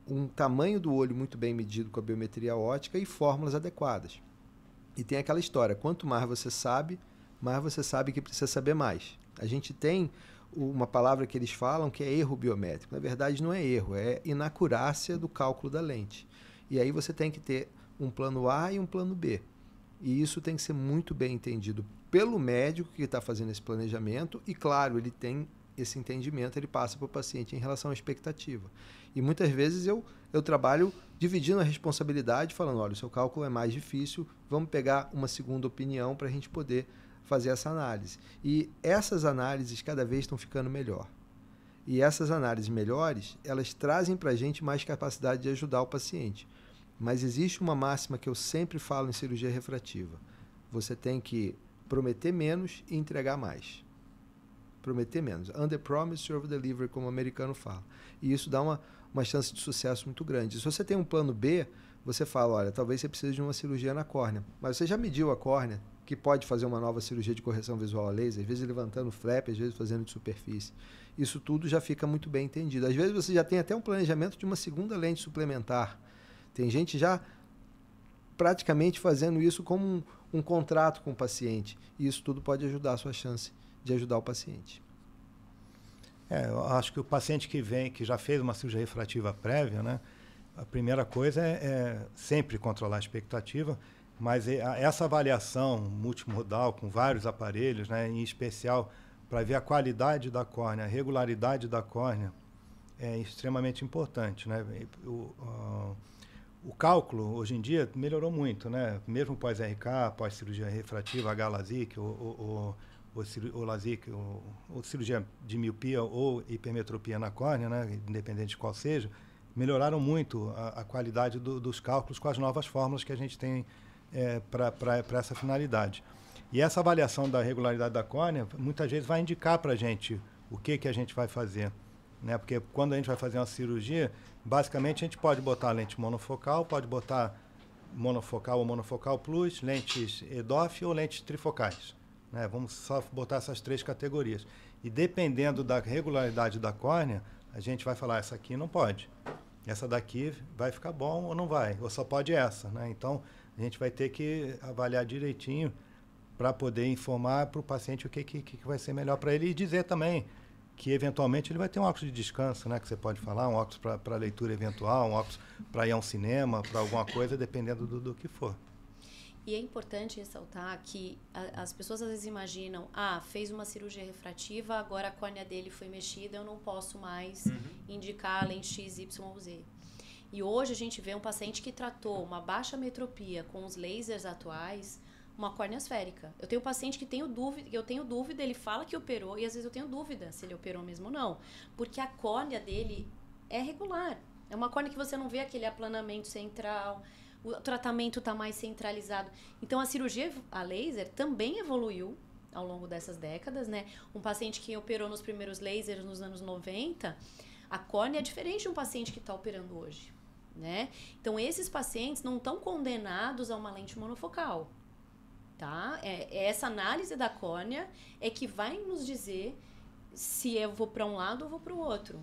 um tamanho do olho muito bem medido com a biometria óptica e fórmulas adequadas. E tem aquela história, quanto mais você sabe que precisa saber mais. A gente tem uma palavra que eles falam que é erro biométrico. Na verdade, não é erro, é inacurácia do cálculo da lente. E aí você tem que ter um plano A e um plano B. E isso tem que ser muito bem entendido pelo médico que está fazendo esse planejamento e, claro, ele tem esse entendimento, ele passa para o paciente em relação à expectativa. E muitas vezes eu trabalho dividindo a responsabilidade, falando, olha, o seu cálculo é mais difícil, vamos pegar uma segunda opinião para a gente poder fazer essa análise. E essas análises cada vez estão ficando melhor. E essas análises melhores, elas trazem para a gente mais capacidade de ajudar o paciente. Mas existe uma máxima que eu sempre falo em cirurgia refrativa. Você tem que prometer menos e entregar mais. Prometer menos. Under promise, over deliver, como o americano fala. E isso dá uma chance de sucesso muito grande. Se você tem um plano B, você fala, olha, talvez você precise de uma cirurgia na córnea. Mas você já mediu a córnea, que pode fazer uma nova cirurgia de correção visual a laser, às vezes levantando o flap, às vezes fazendo de superfície. Isso tudo já fica muito bem entendido. Às vezes você já tem até um planejamento de uma segunda lente suplementar. Tem gente já praticamente fazendo isso como um contrato com o paciente. E isso tudo pode ajudar a sua chance de ajudar o paciente. Eu acho que o paciente que já fez uma cirurgia refrativa prévia, né, a primeira coisa é sempre controlar a expectativa, mas essa avaliação multimodal com vários aparelhos, né, em especial para ver a qualidade da córnea, a regularidade da córnea, é extremamente importante, né? O cálculo, hoje em dia, melhorou muito, né? Mesmo pós-RK, pós-cirurgia refrativa, H-LASIK, ou LASIK, ou cirurgia de miopia ou hipermetropia na córnea, né? Independente de qual seja, melhoraram muito a qualidade dos cálculos com as novas fórmulas que a gente tem para essa finalidade. E essa avaliação da regularidade da córnea, muitas vezes vai indicar para a gente o que a gente vai fazer. Né? Porque quando a gente vai fazer uma cirurgia, basicamente a gente pode botar lente monofocal, pode botar monofocal ou monofocal plus, lentes EDOF ou lentes trifocais. Né? Vamos só botar essas três categorias. E dependendo da regularidade da córnea, a gente vai falar, essa aqui não pode. Essa daqui vai ficar bom ou não vai, ou só pode essa. Né? Então, a gente vai ter que avaliar direitinho para poder informar para o paciente o que vai ser melhor para ele e dizer também que eventualmente ele vai ter um óculos de descanso, né, que você pode falar, um óculos para leitura eventual, um óculos para ir a um cinema, para alguma coisa, dependendo do que for. E é importante ressaltar que as pessoas às vezes imaginam, fez uma cirurgia refrativa, agora a córnea dele foi mexida, eu não posso mais indicar a lente X, Y ou Z. E hoje a gente vê um paciente que tratou uma baixa metropia com os lasers atuais, uma córnea esférica. Eu tenho um paciente que eu tenho dúvida, ele fala que operou e às vezes eu tenho dúvida se ele operou mesmo ou não, porque a córnea dele é regular. É uma córnea que você não vê aquele aplanamento central, o tratamento está mais centralizado. Então a cirurgia a laser também evoluiu ao longo dessas décadas, né? Um paciente que operou nos primeiros lasers nos anos 90, a córnea é diferente de um paciente que está operando hoje, né? Então esses pacientes não estão condenados a uma lente monofocal. Tá? Essa análise da córnea é que vai nos dizer se eu vou para um lado ou vou para o outro.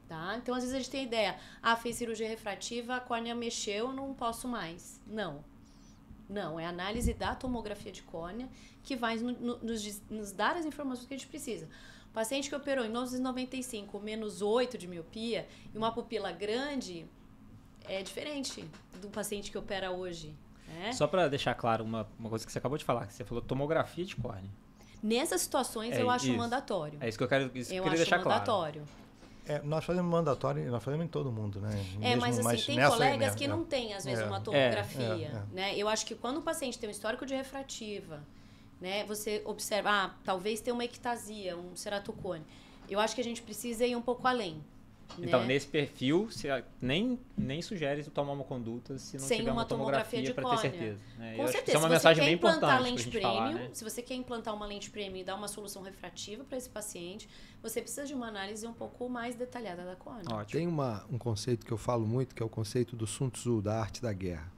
Tá? Então, às vezes a gente tem a ideia, fez cirurgia refrativa, a córnea mexeu, não posso mais. Não, é a análise da tomografia de córnea que vai nos dar as informações que a gente precisa. O paciente que operou em 1995, menos 8 de miopia e uma pupila grande, é diferente do paciente que opera hoje. Né? Só para deixar claro uma coisa que você acabou de falar, que você falou tomografia de córnea. Nessas situações eu acho mandatório. É isso que eu queria deixar mandatório. Claro. Nós fazemos mandatório, nós fazemos em todo mundo, né? Mas assim, tem colegas que não têm, às vezes, uma tomografia. Né? Eu acho que quando o paciente tem um histórico de refrativa, né, você observa, talvez tenha uma ectasia, um ceratocone. Eu acho que a gente precisa ir um pouco além. Então, né? nesse perfil, você nem sugere tomar uma conduta se não sem tiver uma tomografia para ter certeza. Né? Com certeza. Isso é uma mensagem bem importante lente pra gente falar, né? Se você quer implantar uma lente premium e dar uma solução refrativa para esse paciente, você precisa de uma análise um pouco mais detalhada da córnea. Ótimo. Tem um conceito que eu falo muito, que é o conceito do Sun Tzu, da arte da guerra.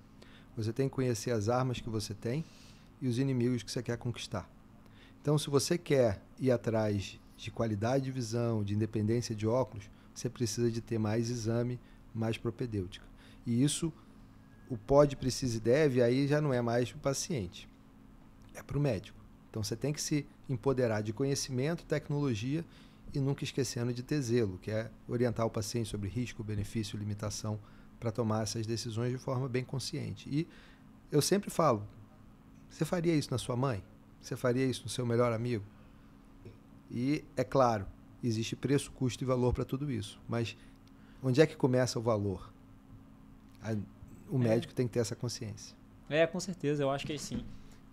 Você tem que conhecer as armas que você tem e os inimigos que você quer conquistar. Então, se você quer ir atrás de qualidade de visão, de independência de óculos, você precisa de ter mais exame, mais propedêutica. E isso, o pode, precisa e deve, aí já não é mais para o paciente, é para o médico. Então você tem que se empoderar de conhecimento, tecnologia e nunca esquecendo de ter zelo, que é orientar o paciente sobre risco, benefício, limitação, para tomar essas decisões de forma bem consciente. E eu sempre falo, você faria isso na sua mãe? Você faria isso no seu melhor amigo? E, é claro, existe preço, custo e valor para tudo isso. Mas onde é que começa o valor? O médico tem que ter essa consciência. Com certeza, eu acho que sim.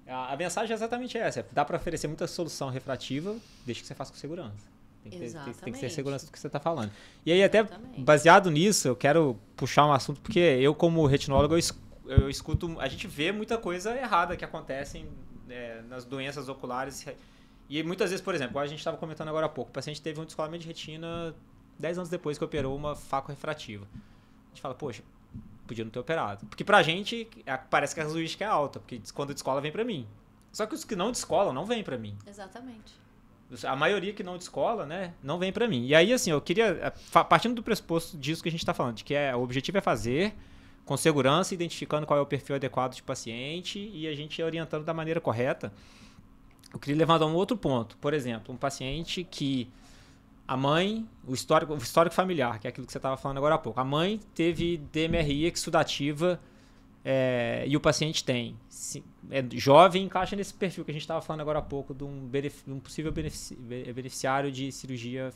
A mensagem é exatamente essa. Dá para oferecer muita solução refrativa, desde que você faça com segurança. Tem que ter segurança do que você está falando. E aí, até baseado nisso, eu quero puxar um assunto, porque eu, como retinólogo, eu escuto... A gente vê muita coisa errada que acontece nas doenças oculares. E muitas vezes, por exemplo, a gente estava comentando agora há pouco, o paciente teve um descolamento de retina 10 anos depois que operou uma faco refrativa. A gente fala, poxa, podia não ter operado. Porque pra gente, parece que a casuística é alta, porque quando descola, vem pra mim. Só que os que não descolam, não vem pra mim. Exatamente. A maioria que não descola, né, não vem pra mim. E aí, assim, eu queria, partindo do pressuposto disso que a gente tá falando, de que o objetivo é fazer com segurança, identificando qual é o perfil adequado de paciente e a gente orientando da maneira correta. Eu queria levantar um outro ponto. Por exemplo, um paciente que a mãe, o histórico familiar, que é aquilo que você estava falando agora há pouco. A mãe teve DMRI exudativa e o paciente tem. É jovem, encaixa nesse perfil que a gente estava falando agora há pouco de um possível beneficiário de cirurgia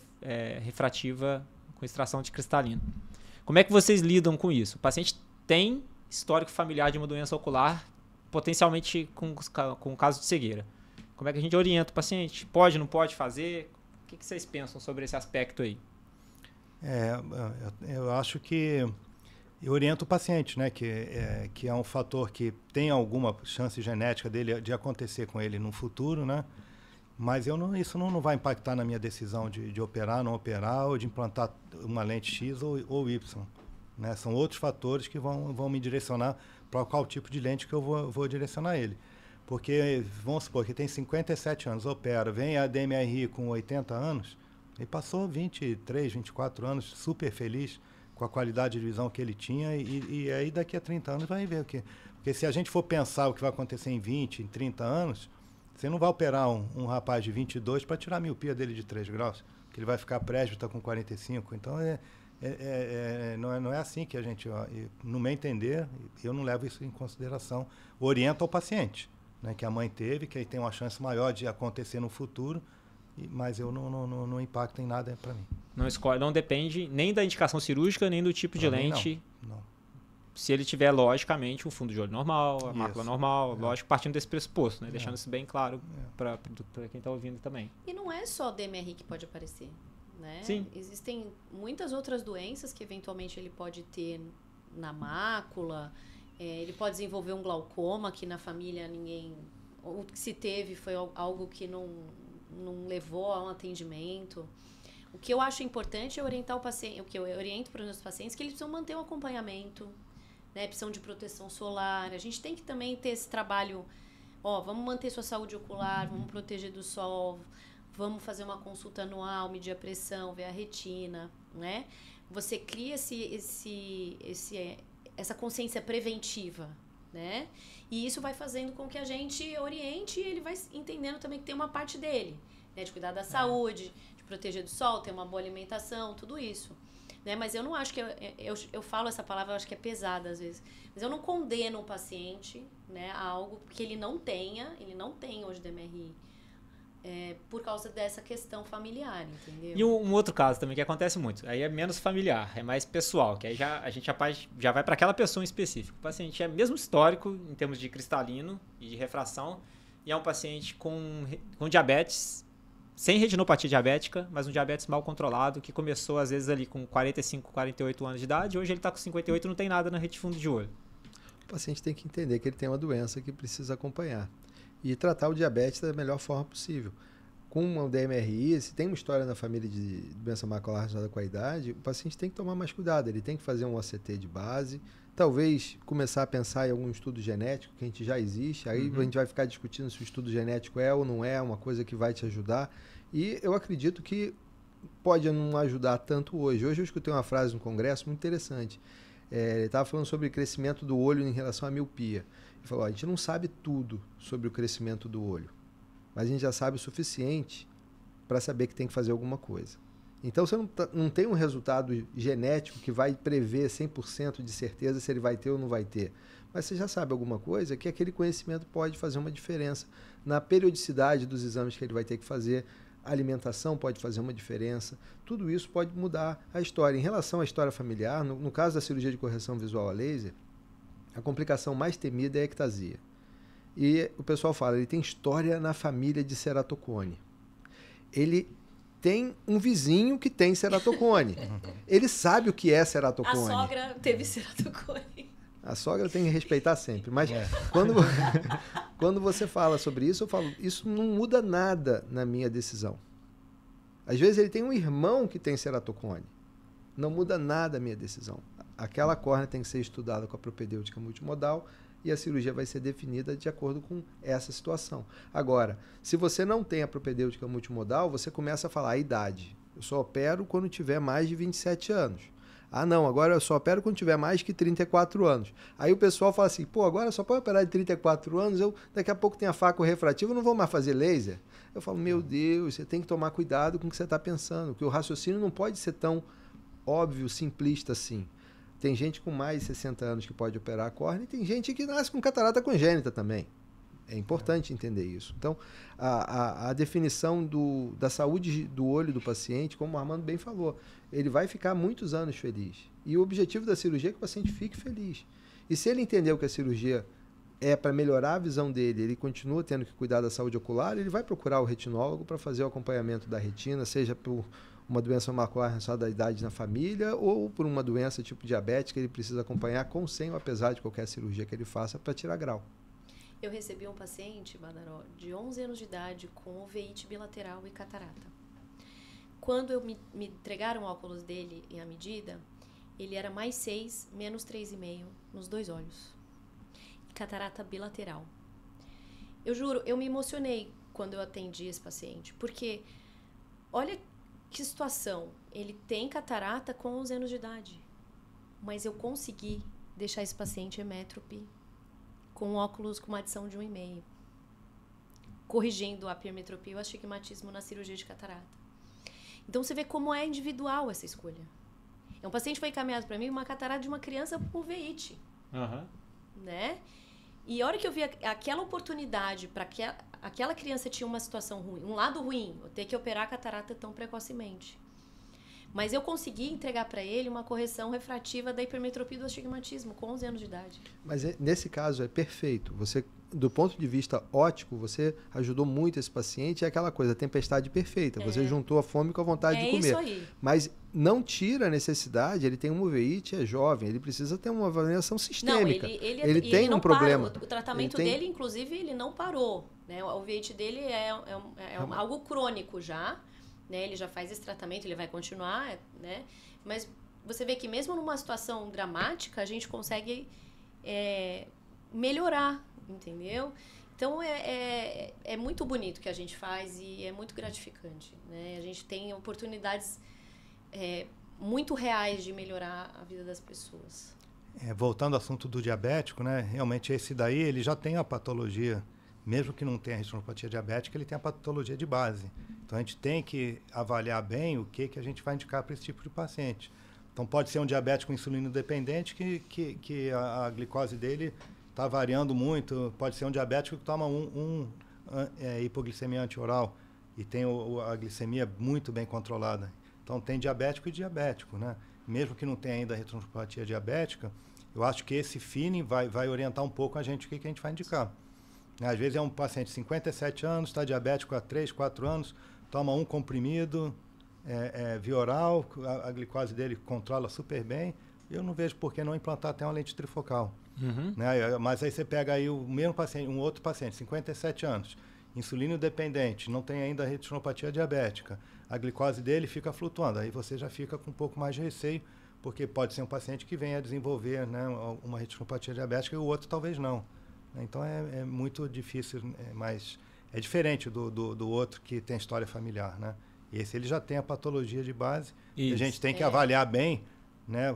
refrativa com extração de cristalina. Como é que vocês lidam com isso? O paciente tem histórico familiar de uma doença ocular, potencialmente com caso de cegueira. Como é que a gente orienta o paciente? Pode, não pode fazer? O que vocês pensam sobre esse aspecto aí? Eu acho que eu oriento o paciente, né? Que é um fator que tem alguma chance genética dele de acontecer com ele no futuro, né? Mas isso não vai impactar na minha decisão de operar, não operar, ou de implantar uma lente X ou Y. Né? São outros fatores que vão me direcionar para qual tipo de lente que eu vou direcionar ele. Porque, vamos supor, que tem 57 anos, opera, vem a DMRI com 80 anos, ele passou 23, 24 anos super feliz com a qualidade de visão que ele tinha e aí daqui a 30 anos vai ver o quê? Porque se a gente for pensar o que vai acontecer em 20, em 30 anos, você não vai operar um rapaz de 22 para tirar a miopia dele de 3 graus, que ele vai ficar presbítero com 45. Então, não é assim que a gente, no meu entender, eu não levo isso em consideração, oriento ao paciente. Né, que a mãe teve, que aí tem uma chance maior de acontecer no futuro, mas eu não impacto em nada para mim. Não depende nem da indicação cirúrgica, nem do tipo de lente. Não. Se ele tiver, logicamente, um fundo de olho normal, a mácula normal, lógico, partindo desse pressuposto, né? Deixando isso bem claro para quem está ouvindo também. E não é só DMRI que pode aparecer, né? Sim. Existem muitas outras doenças que eventualmente ele pode ter na mácula. Ele pode desenvolver um glaucoma que na família o que se teve foi algo que não levou a um atendimento. O que eu acho importante é orientar o paciente, o que eu oriento para os meus pacientes, que eles precisam manter um acompanhamento, né? Precisam de proteção solar. A gente tem que também ter esse trabalho, vamos manter sua saúde ocular, vamos proteger do sol, vamos fazer uma consulta anual, medir a pressão, ver a retina, né? Você cria essa consciência preventiva, né? E isso vai fazendo com que a gente oriente e ele vai entendendo também que tem uma parte dele, né? De cuidar da saúde, de proteger do sol, ter uma boa alimentação, tudo isso. Né? Mas eu não acho que... Eu falo essa palavra, eu acho que é pesada às vezes. Mas eu não condeno o paciente, né, a algo que ele não tem hoje DMRI. Por causa dessa questão familiar, entendeu? E um outro caso também que acontece muito, aí é menos familiar, é mais pessoal, que aí a gente já vai para aquela pessoa em específico. O paciente é mesmo histórico em termos de cristalino e de refração, e é um paciente com diabetes, sem retinopatia diabética, mas um diabetes mal controlado, que começou às vezes ali com 45, 48 anos de idade, hoje ele está com 58 e não tem nada na rede de fundo de olho. O paciente tem que entender que ele tem uma doença que precisa acompanhar. E tratar o diabetes da melhor forma possível. Com uma DMRI, se tem uma história na família de doença macular relacionada com a idade, o paciente tem que tomar mais cuidado. Ele tem que fazer um OCT de base, talvez começar a pensar em algum estudo genético, que a gente já existe. Aí a gente vai ficar discutindo se o estudo genético é ou não é uma coisa que vai te ajudar. E eu acredito que pode não ajudar tanto hoje. Hoje eu escutei uma frase no congresso muito interessante. Ele estava falando sobre o crescimento do olho em relação à miopia. Ele falou, a gente não sabe tudo sobre o crescimento do olho, mas a gente já sabe o suficiente para saber que tem que fazer alguma coisa. Então você não tem um resultado genético que vai prever 100% de certeza se ele vai ter ou não vai ter. Mas você já sabe alguma coisa que aquele conhecimento pode fazer uma diferença na periodicidade dos exames que ele vai ter que fazer. A alimentação pode fazer uma diferença. Tudo isso pode mudar a história. Em relação à história familiar, no caso da cirurgia de correção visual a laser, a complicação mais temida é a ectasia. E o pessoal fala, ele tem história na família de ceratocone. Ele tem um vizinho que tem ceratocone. Ele sabe o que é ceratocone. A sogra teve ceratocone. A sogra tem que respeitar sempre. Mas quando você fala sobre isso, eu falo, isso não muda nada na minha decisão. Às vezes ele tem um irmão que tem ceratocone. Não muda nada a minha decisão. Aquela córnea tem que ser estudada com a propedêutica multimodal e a cirurgia vai ser definida de acordo com essa situação. Agora, se você não tem a propedêutica multimodal, você começa a falar a idade. Eu só opero quando tiver mais de 27 anos. Ah, não, agora eu só opero quando tiver mais que 34 anos. Aí o pessoal fala assim, pô, agora só pode operar de 34 anos, daqui a pouco tem a faca refrativa, eu não vou mais fazer laser? Eu falo, meu Deus, você tem que tomar cuidado com o que você está pensando, porque o raciocínio não pode ser tão óbvio, simplista assim. Tem gente com mais de 60 anos que pode operar a córnea e tem gente que nasce com catarata congênita também. É importante entender isso. Então, a definição da saúde do olho do paciente, como o Armando bem falou, ele vai ficar muitos anos feliz. E o objetivo da cirurgia é que o paciente fique feliz. E se ele entendeu que a cirurgia é para melhorar a visão dele, ele continua tendo que cuidar da saúde ocular, ele vai procurar o retinólogo para fazer o acompanhamento da retina, seja por uma doença macular relacionada à idade na família ou por uma doença tipo diabetes que ele precisa acompanhar com, sem ou apesar de qualquer cirurgia que ele faça para tirar grau. Eu recebi um paciente, Badaró, de 11 anos de idade com uveíte bilateral e catarata. Quando me entregaram o óculos dele em a medida, ele era mais 6, menos 3,5 nos dois olhos. Catarata bilateral. Eu juro, eu me emocionei quando eu atendi esse paciente, porque olha que situação. Ele tem catarata com 11 anos de idade, mas eu consegui deixar esse paciente emétrope com óculos com uma adição de 1,5, corrigindo a hipermetropia e o astigmatismo na cirurgia de catarata. Então você vê como é individual essa escolha. Um paciente foi encaminhado para mim uma catarata de uma criança com uveíte, né? E a hora que eu vi aquela oportunidade para que aquela criança tinha uma situação ruim, um lado ruim, eu ter que operar a catarata tão precocemente. Mas eu consegui entregar para ele uma correção refrativa da hipermetropia e do astigmatismo com 11 anos de idade. Mas nesse caso é perfeito. Você, do ponto de vista óptico, você ajudou muito esse paciente. É aquela coisa, a tempestade perfeita. Você juntou a fome com a vontade de comer. Isso aí. Mas não tira a necessidade. Ele tem uma uveíte, é jovem. Ele precisa ter uma avaliação sistêmica. Não, ele tem um problema. O tratamento dele, inclusive, ele não parou. Né? O uveíte dele é algo crônico já. Né? Ele já faz esse tratamento, ele vai continuar, né? Mas você vê que mesmo numa situação dramática, a gente consegue melhorar, entendeu? Então, é muito bonito o que a gente faz e é muito gratificante, né? A gente tem oportunidades muito reais de melhorar a vida das pessoas. Voltando ao assunto do diabético, né? Realmente esse daí, ele já tem a patologia, mesmo que não tenha retinopatia diabética, ele tem a patologia de base. Então, a gente tem que avaliar bem o que a gente vai indicar para esse tipo de paciente. Então, pode ser um diabético insulino dependente que a glicose dele está variando muito. Pode ser um diabético que toma hipoglicemia antioral e tem a glicemia muito bem controlada. Então, tem diabético e diabético, né? Mesmo que não tenha ainda retinopatia diabética, eu acho que esse feeling vai orientar um pouco a gente o que a gente vai indicar. Às vezes é um paciente de 57 anos, está diabético há 3, 4 anos, toma um comprimido via oral, a glicose dele controla super bem, eu não vejo por que não implantar até uma lente trifocal. Uhum. Né? Mas aí você pega aí o mesmo paciente, um outro paciente, 57 anos, insulino dependente, não tem ainda retinopatia diabética, a glicose dele fica flutuando, aí você já fica com um pouco mais de receio, porque pode ser um paciente que venha a desenvolver, né, uma retinopatia diabética e o outro talvez não. Então é muito difícil, mas é diferente do outro que tem história familiar, né? Esse ele já tem a patologia de base, e a gente tem que avaliar bem, né?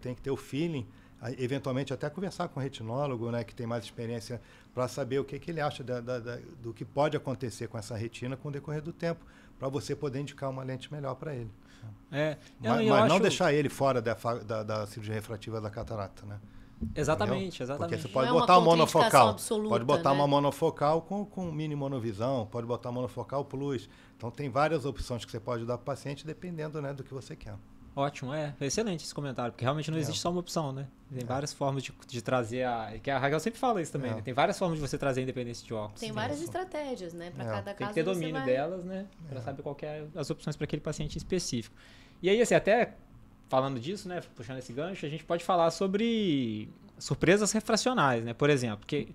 Tem que ter o feeling, eventualmente até conversar com o retinólogo, né, que tem mais experiência, para saber o que ele acha do que pode acontecer com essa retina com o decorrer do tempo, para você poder indicar uma lente melhor para ele. Mas não deixar ele fora da cirurgia refrativa da catarata, né? Exatamente. Porque você pode botar uma monofocal, absoluta, pode botar, né, uma monofocal com mini monovisão, pode botar monofocal plus. Então tem várias opções que você pode dar para o paciente dependendo, né, do que você quer. Ótimo, excelente esse comentário, porque realmente não existe só uma opção, né? Tem várias formas de trazer que a Raquel sempre fala isso também, né? Tem várias formas de você trazer a independência de óculos. Tem várias estratégias, né? Para cada caso. Tem que ter domínio delas, né? Para saber qual que é as opções para aquele paciente específico. E aí, assim, até falando disso, né? Puxando esse gancho, a gente pode falar sobre surpresas refracionais, né? Por exemplo, porque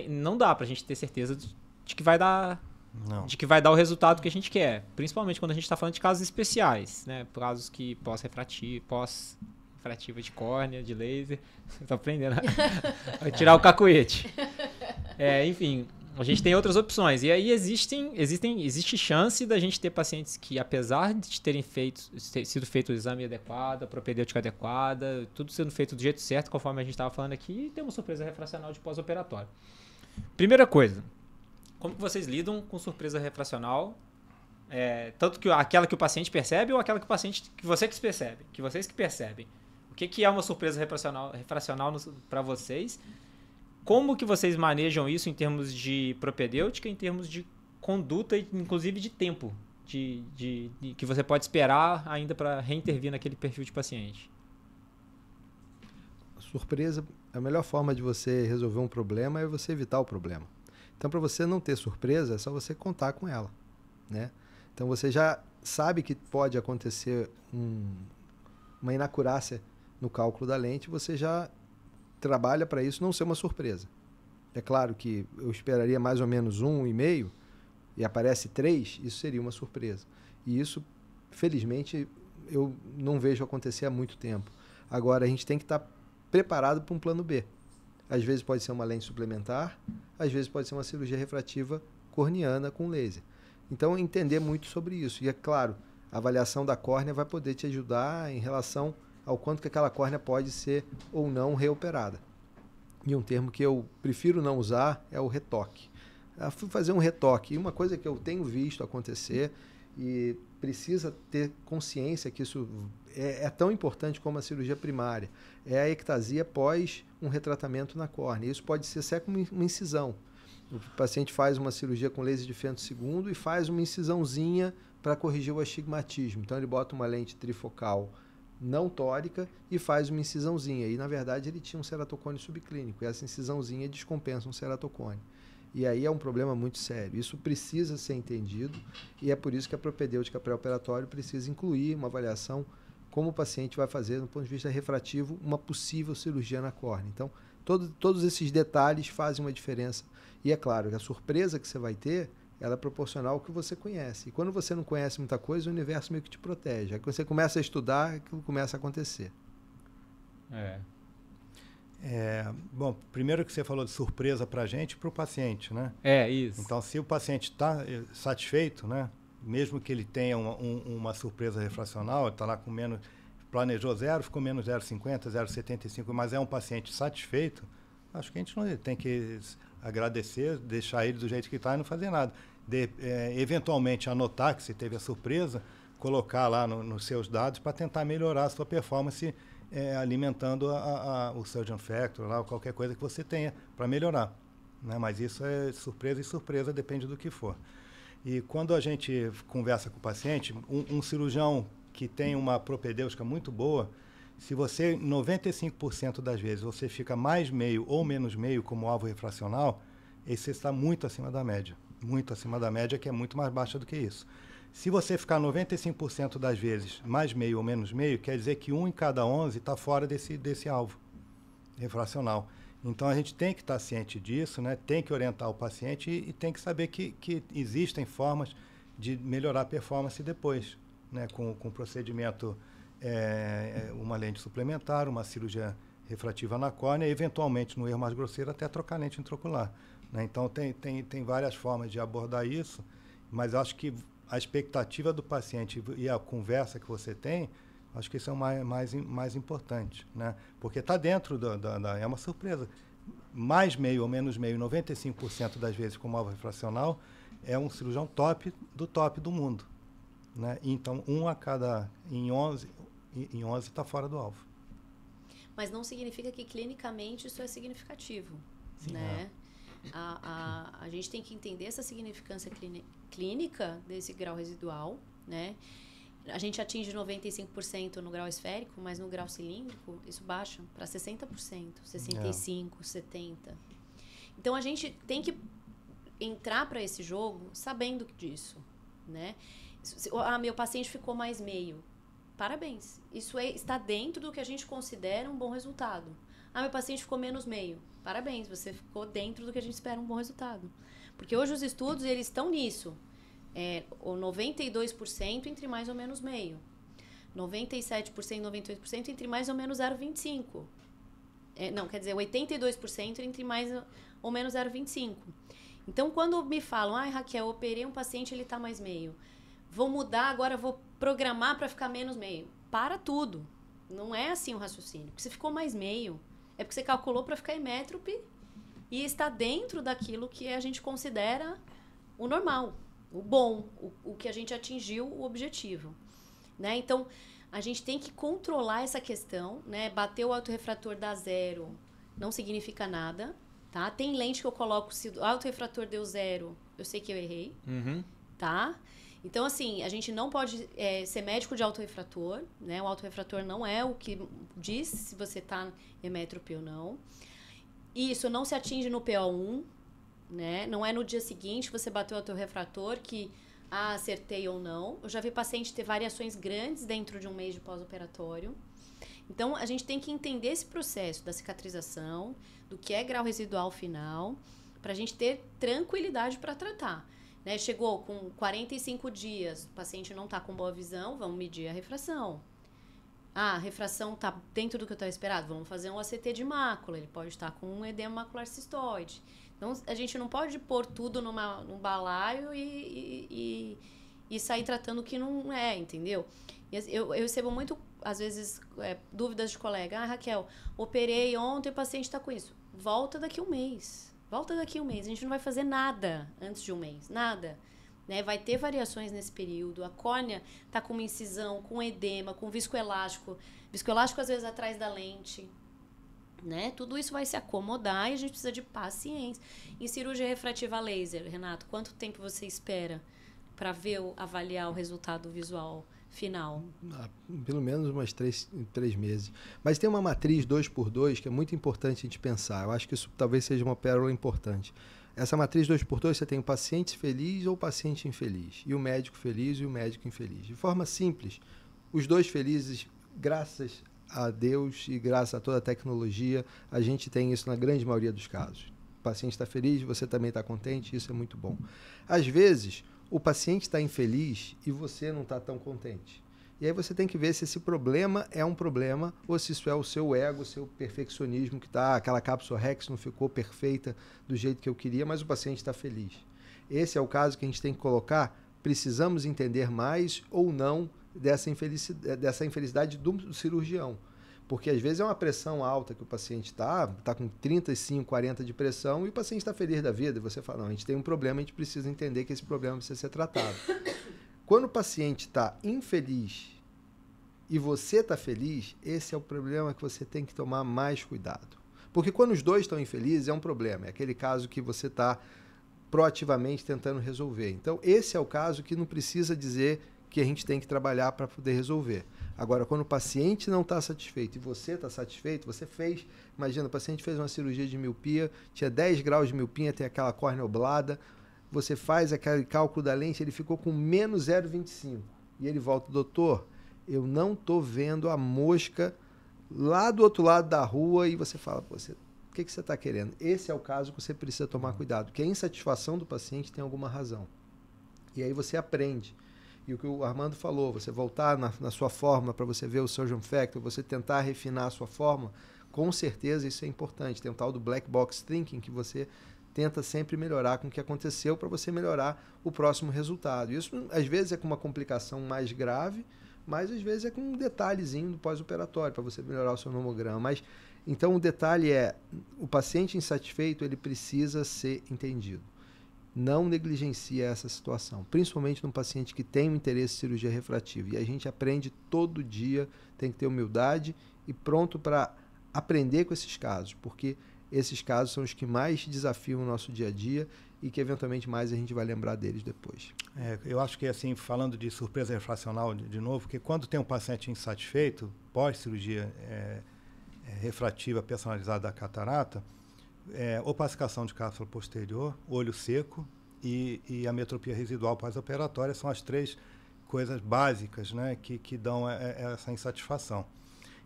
não dá pra gente ter certeza de que vai dar... De que vai dar o resultado que a gente quer. Principalmente quando a gente está falando de casos especiais, né? Casos que pós-refrativa de córnea, de laser. Estou aprendendo a tirar o cacuete. Enfim, a gente tem outras opções. E aí existe chance da gente ter pacientes que, apesar de terem sido feito o exame adequado, a propedêutica adequada, tudo sendo feito do jeito certo, conforme a gente estava falando aqui, tem uma surpresa refracional de pós-operatório. Primeira coisa, como que vocês lidam com surpresa refracional? Tanto que aquela que o paciente percebe ou aquela que vocês que percebem? O que é uma surpresa refracional para vocês? Como que vocês manejam isso em termos de propedêutica, em termos de conduta e inclusive de tempo que você pode esperar ainda para reintervir naquele perfil de paciente? Surpresa, a melhor forma de você resolver um problema é você evitar o problema. Então, para você não ter surpresa, é só você contar com ela, né? Então, você já sabe que pode acontecer uma inacurácia no cálculo da lente, você já trabalha para isso não ser uma surpresa. É claro que eu esperaria mais ou menos 1,5 e aparece 3, isso seria uma surpresa. E isso, felizmente, eu não vejo acontecer há muito tempo. Agora, a gente tem que estar preparado para um plano B. Às vezes pode ser uma lente suplementar, às vezes pode ser uma cirurgia refrativa corneana com laser. Então, entender muito sobre isso. E, é claro, a avaliação da córnea vai poder te ajudar em relação ao quanto que aquela córnea pode ser ou não reoperada. E um termo que eu prefiro não usar é o retoque. Eu fui fazer um retoque. E uma coisa que eu tenho visto acontecer e precisa ter consciência que isso é tão importante como a cirurgia primária, é a ectasia pós um retratamento na córnea. Isso pode ser até como uma incisão. O paciente faz uma cirurgia com laser de fento segundo e faz uma incisãozinha para corrigir o astigmatismo. Então ele bota uma lente trifocal não tórica e faz uma incisãozinha. E na verdade ele tinha um ceratocone subclínico e essa incisãozinha descompensa um ceratocone. E aí é um problema muito sério. Isso precisa ser entendido e é por isso que a propedêutica pré-operatória precisa incluir uma avaliação como o paciente vai fazer, do ponto de vista refrativo, uma possível cirurgia na córnea. Então, todos esses detalhes fazem uma diferença. E é claro que a surpresa que você vai ter, ela é proporcional ao que você conhece. E quando você não conhece muita coisa, o universo meio que te protege. Aí quando você começa a estudar, aquilo começa a acontecer. Bom, primeiro que você falou de surpresa para a gente e para o paciente, né? Isso. Então, se o paciente está satisfeito, né? Mesmo que ele tenha uma surpresa refracional, está lá com menos, planejou 0, ficou menos 0,50, 0,75, mas é um paciente satisfeito, acho que a gente não tem que agradecer, deixar ele do jeito que está e não fazer nada. Eventualmente anotar que você teve a surpresa, colocar lá nos seus dados para tentar melhorar a sua performance, alimentando o Surgeon Factor, lá, qualquer coisa que você tenha para melhorar. Né? Mas isso é surpresa e surpresa, depende do que for. E quando a gente conversa com o paciente, um cirurgião que tem uma propedêutica muito boa, se você, 95% das vezes, você fica mais meio ou menos meio como alvo refracional, esse está muito acima da média. Muito acima da média, que é muito mais baixa do que isso. Se você ficar 95% das vezes mais meio ou menos meio, quer dizer que 1 em cada 11 está fora desse alvo refracional. Então, a gente tem que estar ciente disso, né? Tem que orientar o paciente e tem que saber que existem formas de melhorar a performance depois, né? Com procedimento, uma lente suplementar, uma cirurgia refrativa na córnea e, eventualmente, no erro mais grosseiro, até trocar lente intraocular. Né? Então, tem várias formas de abordar isso, mas acho que a expectativa do paciente e a conversa que você tem, acho que isso é o mais importante, né? Porque está dentro é uma surpresa. Mais meio ou menos meio, 95% das vezes como alvo refracional, é um cirurgião top do mundo. Né? Então, 1 a cada em 11 está fora do alvo. Mas não significa que clinicamente isso é significativo. Sim, né? A gente tem que entender essa significância clínica desse grau residual, né? A gente atinge 95% no grau esférico, mas no grau cilíndrico isso baixa para 60%, 65%, 70%. Então a gente tem que entrar para esse jogo sabendo disso, né? Meu paciente ficou mais meio. Parabéns. Isso está dentro do que a gente considera um bom resultado. Meu paciente ficou menos meio. Parabéns, você ficou dentro do que a gente espera um bom resultado. Porque hoje os estudos, eles estão nisso. O 92% entre mais ou menos meio. 97%, 98% entre mais ou menos 0,25. Não, quer dizer, 82% entre mais ou menos 0,25. Então, quando me falam, Raquel, eu operei um paciente, ele está mais meio. Vou mudar, agora vou programar para ficar menos meio. Para tudo. Não é assim o raciocínio. Porque você ficou mais meio, é porque você calculou para ficar hemétrope e está dentro daquilo que a gente considera o normal, o bom, o que a gente atingiu o objetivo. Né? Então, a gente tem que controlar essa questão, né? Bater o autorrefrator da 0 não significa nada, tá? Tem lente que eu coloco, se o autorrefrator deu 0, eu sei que eu errei, tá? Então, assim, a gente não pode ser médico de autorrefrator, né? O autorrefrator não é o que diz se você está hemétrope ou não. Isso não se atinge no PO1, né? Não é no dia seguinte que você bateu o autorrefrator que acertei ou não. Eu já vi paciente ter variações grandes dentro de um mês de pós-operatório. Então, a gente tem que entender esse processo da cicatrização, do que é grau residual final, para a gente ter tranquilidade para tratar. Né? Chegou com 45 dias, o paciente não está com boa visão, vamos medir a refração. A refração está dentro do que eu estava esperado, vamos fazer um ACT de mácula, ele pode estar com um edema macular cistoide. Então, a gente não pode pôr tudo num balaio e sair tratando o que não é, entendeu? Eu recebo muito, às vezes, dúvidas de colega. Raquel, operei ontem, o paciente está com isso. Volta daqui um mês. Volta daqui um mês. A gente não vai fazer nada antes de um mês. Nada. Né? Vai ter variações nesse período. A córnea está com uma incisão, com edema, com viscoelástico. Viscoelástico, às vezes, atrás da lente. Né? Tudo isso vai se acomodar e a gente precisa de paciência. Em cirurgia refrativa a laser, Renato, quanto tempo você espera para avaliar o resultado visual final? Pelo menos umas 3 meses. Mas tem uma matriz 2x2 que é muito importante a gente pensar. Eu acho que isso talvez seja uma pérola importante. Essa matriz 2x2 você tem o paciente feliz ou o paciente infeliz. E o médico feliz e o médico infeliz. De forma simples, os dois felizes, graças a Deus e graças a toda a tecnologia, a gente tem isso na grande maioria dos casos. O paciente está feliz, você também está contente, isso é muito bom. Às vezes, o paciente está infeliz e você não está tão contente. E aí você tem que ver se esse problema é um problema ou se isso é o seu ego, o seu perfeccionismo, que tá, aquela cápsula Rex não ficou perfeita do jeito que eu queria, mas o paciente está feliz. Esse é o caso que a gente tem que colocar. Precisamos entender mais ou não dessa infelicidade do cirurgião. Porque às vezes é uma pressão alta que o paciente está com 35, 40 de pressão e o paciente está feliz da vida. E você fala, não, a gente tem um problema, a gente precisa entender que esse problema precisa ser tratado. Quando o paciente está infeliz e você está feliz, esse é o problema que você tem que tomar mais cuidado. Porque quando os dois estão infelizes é um problema. É aquele caso que você está proativamente tentando resolver. Então, esse é o caso que não precisa dizer que a gente tem que trabalhar para poder resolver. Agora, quando o paciente não está satisfeito e você está satisfeito, você fez, imagina, o paciente fez uma cirurgia de miopia, tinha 10 graus de miopia, tem aquela córnea oblada, você faz aquele cálculo da lente, ele ficou com menos 0,25. E ele volta, doutor, eu não estou vendo a mosca lá do outro lado da rua, e você fala, o que você está querendo? Esse é o caso que você precisa tomar cuidado, porque a insatisfação do paciente tem alguma razão. E aí você aprende. E o que o Armando falou, você voltar na sua fórmula para você ver o surgeon factor, você tentar refinar a sua fórmula, com certeza isso é importante. Tem o tal do black box thinking, que você tenta sempre melhorar com o que aconteceu para você melhorar o próximo resultado. Isso às vezes é com uma complicação mais grave, mas às vezes é com um detalhezinho do pós-operatório para você melhorar o seu nomograma. Mas então o detalhe é, o paciente insatisfeito, ele precisa ser entendido. Não negligencia essa situação, principalmente num paciente que tem um interesse em cirurgia refrativa. E a gente aprende todo dia, tem que ter humildade e pronto para aprender com esses casos, porque esses casos são os que mais desafiam o nosso dia a dia e que eventualmente mais a gente vai lembrar deles depois. Eu acho que, assim, falando de surpresa refracional de novo, que quando tem um paciente insatisfeito, pós-cirurgia refrativa personalizada da catarata, opacificação de cápsula posterior, olho seco e ametropia residual pós-operatória são as 3 coisas básicas, né, que dão essa insatisfação.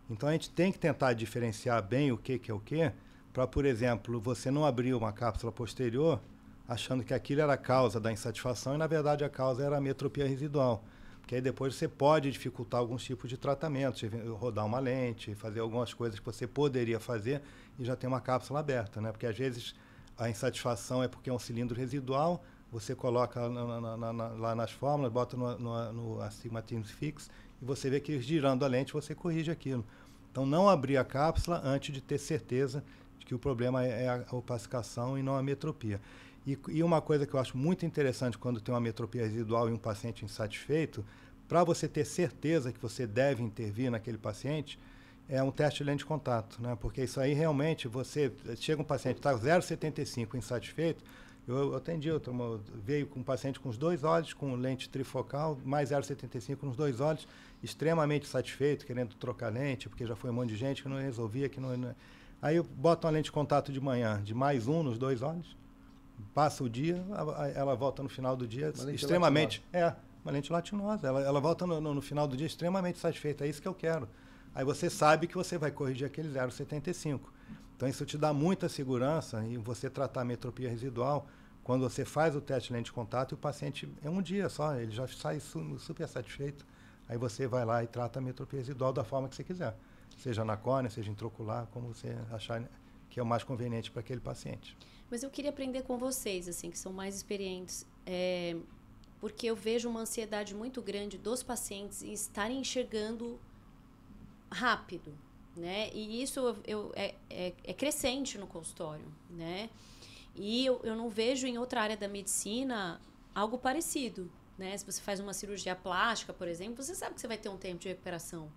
Então a gente tem que tentar diferenciar bem o que é o que, para, por exemplo, você não abrir uma cápsula posterior achando que aquilo era a causa da insatisfação e, na verdade, a causa era a ametropia residual. Porque aí depois você pode dificultar alguns tipos de tratamento, rodar uma lente, fazer algumas coisas que você poderia fazer e já tem uma cápsula aberta, né? Porque às vezes a insatisfação é porque é um cilindro residual, você coloca lá nas fórmulas, bota no astigmatismo fix e você vê que girando a lente você corrige aquilo. Então não abrir a cápsula antes de ter certeza de que o problema é a opacificação e não a ametropia. E uma coisa que eu acho muito interessante quando tem uma ametropia residual e um paciente insatisfeito, para você ter certeza que você deve intervir naquele paciente, é um teste de lente de contato, né? Porque isso aí realmente, chega um paciente que está 0,75 insatisfeito, eu atendi, veio com um paciente com os 2 olhos, com lente trifocal, mais 0,75 nos 2 olhos, extremamente satisfeito, querendo trocar lente, porque já foi um monte de gente que não resolvia, Aí eu boto uma lente de contato de manhã, de mais 1 nos 2 olhos, passa o dia, ela volta no final do dia extremamente... Uma lente latinosa. Ela volta no final do dia extremamente satisfeita. É isso que eu quero. Aí você sabe que você vai corrigir aquele 0,75. Então isso te dá muita segurança em você tratar a ametropia residual quando você faz o teste de lente de contato e o paciente é um dia só, ele já sai super satisfeito. Aí você vai lá e trata a ametropia residual da forma que você quiser. Seja na córnea, seja intraocular, como você achar que é o mais conveniente para aquele paciente. Mas eu queria aprender com vocês, assim, que são mais experientes, porque eu vejo uma ansiedade muito grande dos pacientes em estarem enxergando rápido, né? E isso é crescente no consultório, né? E eu não vejo em outra área da medicina algo parecido, né? Se você faz uma cirurgia plástica, por exemplo, você sabe que você vai ter um tempo de recuperação,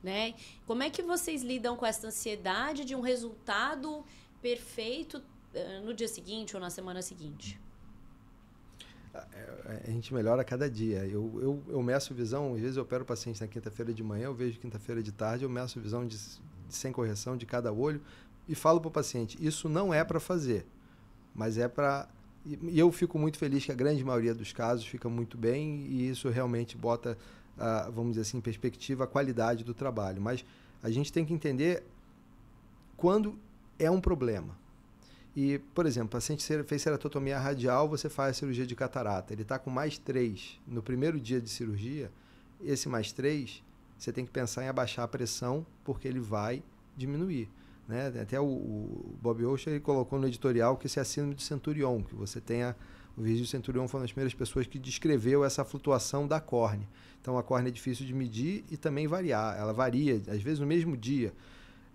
né? Como é que vocês lidam com essa ansiedade de um resultado perfeito no dia seguinte ou na semana seguinte? A gente melhora a cada dia. Eu meço visão, às vezes eu opero o paciente na quinta-feira de manhã, eu vejo quinta-feira de tarde, eu meço visão sem correção de cada olho e falo para o paciente, isso não é para fazer, mas é para... E eu fico muito feliz que a grande maioria dos casos fica muito bem e isso realmente bota, vamos dizer assim, em perspectiva a qualidade do trabalho. Mas a gente tem que entender quando é um problema. E, por exemplo, o paciente fez ceratotomia radial, você faz a cirurgia de catarata. Ele está com mais 3 no primeiro dia de cirurgia, esse mais 3, você tem que pensar em abaixar a pressão, porque ele vai diminuir. Né? Até o Bob Ocean ele colocou no editorial que esse é a síndrome do centurion, que você tenha... O Virgílio Centurion foi uma das primeiras pessoas que descreveu essa flutuação da córnea. Então, a córnea é difícil de medir e também variar. Ela varia, às vezes, no mesmo dia.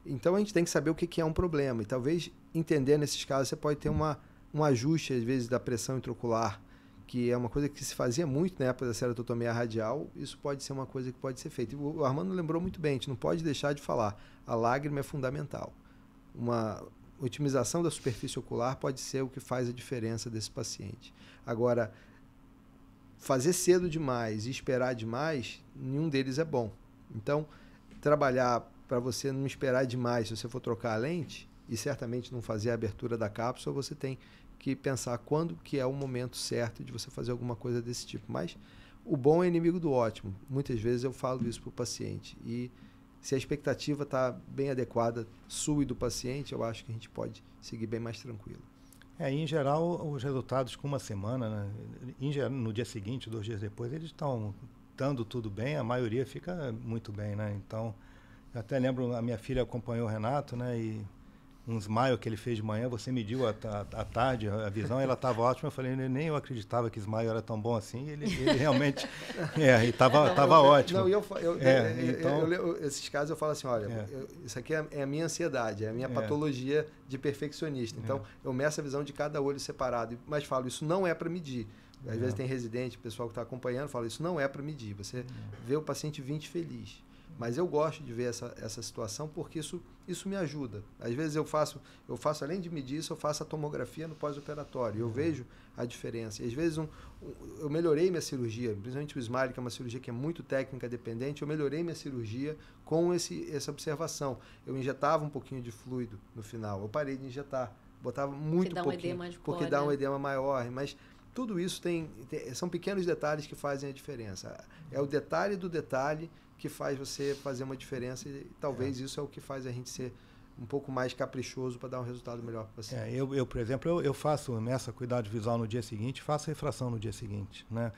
Então, a gente tem que saber o que é um problema. E talvez, entender nesses casos, você pode ter um ajuste, às vezes, da pressão intraocular, que é uma coisa que se fazia muito na época da ceratotomia radial. Isso pode ser uma coisa que pode ser feita. E o Armando lembrou muito bem, a gente não pode deixar de falar. A lágrima é fundamental. Uma otimização da superfície ocular pode ser o que faz a diferença desse paciente. Agora, fazer cedo demais e esperar demais, nenhum deles é bom. Então, trabalhar para você não esperar demais se você for trocar a lente e certamente não fazer a abertura da cápsula, você tem que pensar quando que é o momento certo de você fazer alguma coisa desse tipo. Mas o bom é inimigo do ótimo. Muitas vezes eu falo isso para o paciente. E se a expectativa está bem adequada sua e do paciente, eu acho que a gente pode seguir bem mais tranquilo. Em geral, os resultados com uma semana, né, no dia seguinte, 2 dias depois, eles estão dando tudo bem, a maioria fica muito bem, né? Então, eu até lembro, a minha filha acompanhou o Renato, né? E um smile que ele fez de manhã, você mediu à tarde a visão, ela estava ótima. Eu falei, nem eu acreditava que smile era tão bom assim. Ele realmente estava ótimo. Não, esses casos eu falo assim, olha, isso aqui é a minha ansiedade, é a minha patologia de perfeccionista. Então, eu meço a visão de cada olho separado, mas falo, isso não é para medir. Às vezes tem residente, pessoal que está acompanhando, fala, isso não é para medir. Você vê o paciente 20 feliz. Mas eu gosto de ver essa situação porque isso me ajuda. Às vezes eu faço, além de medir isso, eu faço a tomografia no pós-operatório. Eu vejo a diferença. E às vezes eu melhorei minha cirurgia, principalmente o Smile, que é uma cirurgia que é muito técnica dependente, eu melhorei minha cirurgia com essa observação. Eu injetava um pouquinho de fluido no final. Eu parei de injetar. Botava muito pouquinho, porque dá um edema maior. Mas tudo isso são pequenos detalhes que fazem a diferença. É o detalhe do detalhe que faz você fazer uma diferença e talvez isso é o que faz a gente ser um pouco mais caprichoso para dar um resultado melhor para o paciente. Eu, por exemplo, eu faço nessa cuidado visual no dia seguinte, faço refração no dia seguinte, né?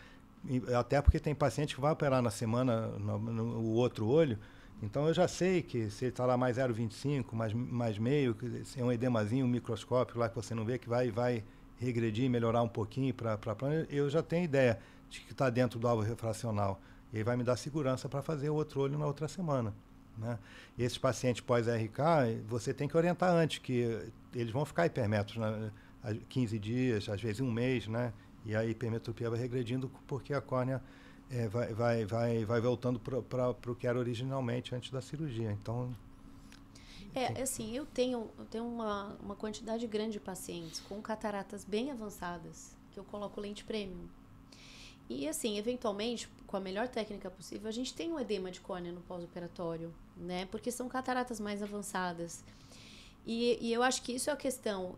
E até porque tem paciente que vai operar na semana no outro olho, então eu já sei que se ele está lá mais 0,25, mais meio, se é um edemazinho, um microscópio lá que você não vê, que vai regredir, melhorar um pouquinho eu já tenho ideia de que está dentro do alvo refracional. E aí vai me dar segurança para fazer o outro olho na outra semana, né? E esses pacientes pós-RK, você tem que orientar antes, que eles vão ficar hipermetros, né? 15 dias, às vezes 1 mês, né? E a hipermetropia vai regredindo porque a córnea vai voltando para o que era originalmente antes da cirurgia. Então... assim, eu tenho uma quantidade grande de pacientes com cataratas bem avançadas, que eu coloco lente premium. E assim, eventualmente, com a melhor técnica possível, a gente tem um edema de córnea no pós-operatório, né? Porque são cataratas mais avançadas. E eu acho que isso é a questão.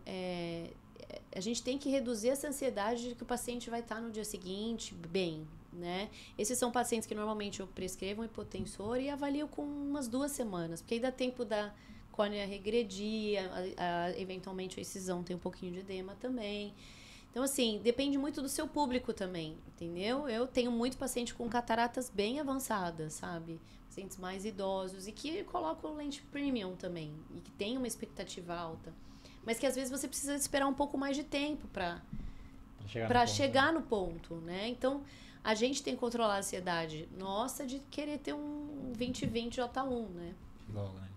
A gente tem que reduzir essa ansiedade de que o paciente vai estar no dia seguinte bem, né? Esses são pacientes que normalmente eu prescrevo um hipotensor e avalio com umas 2 semanas, porque aí dá tempo da córnea regredir, eventualmente a incisão tem um pouquinho de edema também. Então, assim, depende muito do seu público também, entendeu? Eu tenho muito paciente com cataratas bem avançadas, sabe? Pacientes mais idosos e que colocam lente premium também e que tem uma expectativa alta. Mas que às vezes você precisa esperar um pouco mais de tempo para chegar no ponto, né? Então, a gente tem que controlar a ansiedade nossa de querer ter um 20/20 J1, né? Logo, né?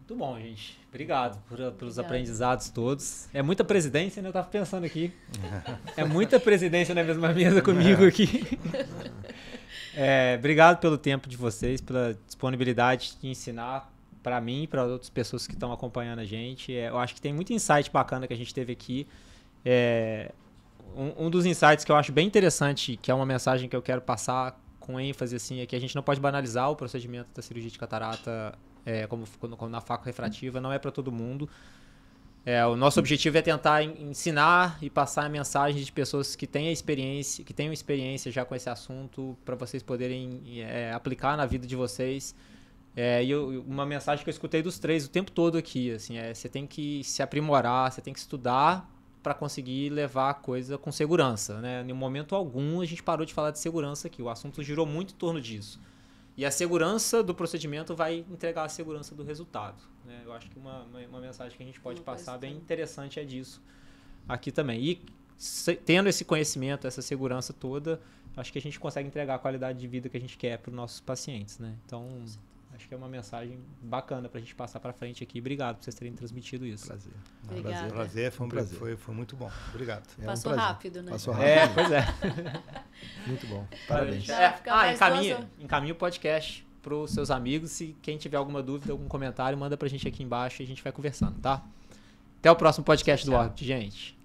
Muito bom, gente. Obrigado pelos aprendizados todos. É muita presidência, né? Eu tava pensando aqui. É muita presidência na mesma mesa comigo aqui. Obrigado pelo tempo de vocês, pela disponibilidade de ensinar para mim e para outras pessoas que estão acompanhando a gente. Eu acho que tem muito insight bacana que a gente teve aqui. Um dos insights que eu acho bem interessante, que é uma mensagem que eu quero passar com ênfase, assim, é que a gente não pode banalizar o procedimento da cirurgia de catarata como na faco refrativa, não é para todo mundo. O nosso objetivo é tentar ensinar e passar a mensagem de pessoas que tenham experiência já com esse assunto, para vocês poderem aplicar na vida de vocês. E uma mensagem que eu escutei dos 3 o tempo todo aqui, assim, você tem que se aprimorar, você tem que estudar para conseguir levar a coisa com segurança, né? Em momento algum a gente parou de falar de segurança aqui, o assunto girou muito em torno disso. E a segurança do procedimento vai entregar a segurança do resultado, né? Eu acho que uma mensagem que a gente pode passar bem interessante é disso aqui também. E tendo esse conhecimento, essa segurança toda, acho que a gente consegue entregar a qualidade de vida que a gente quer para os nossos pacientes, né? Então, acho que é uma mensagem bacana para a gente passar para frente aqui. Obrigado por vocês terem transmitido isso. Prazer. Obrigada. Prazer, foi muito bom. Obrigado. Passou rápido, né? Passou rápido. Pois é. Muito bom. Parabéns. Encaminha o podcast para os seus amigos. Se quem tiver alguma dúvida, algum comentário, manda para a gente aqui embaixo e a gente vai conversando, tá? Até o próximo podcast do Orbit, gente.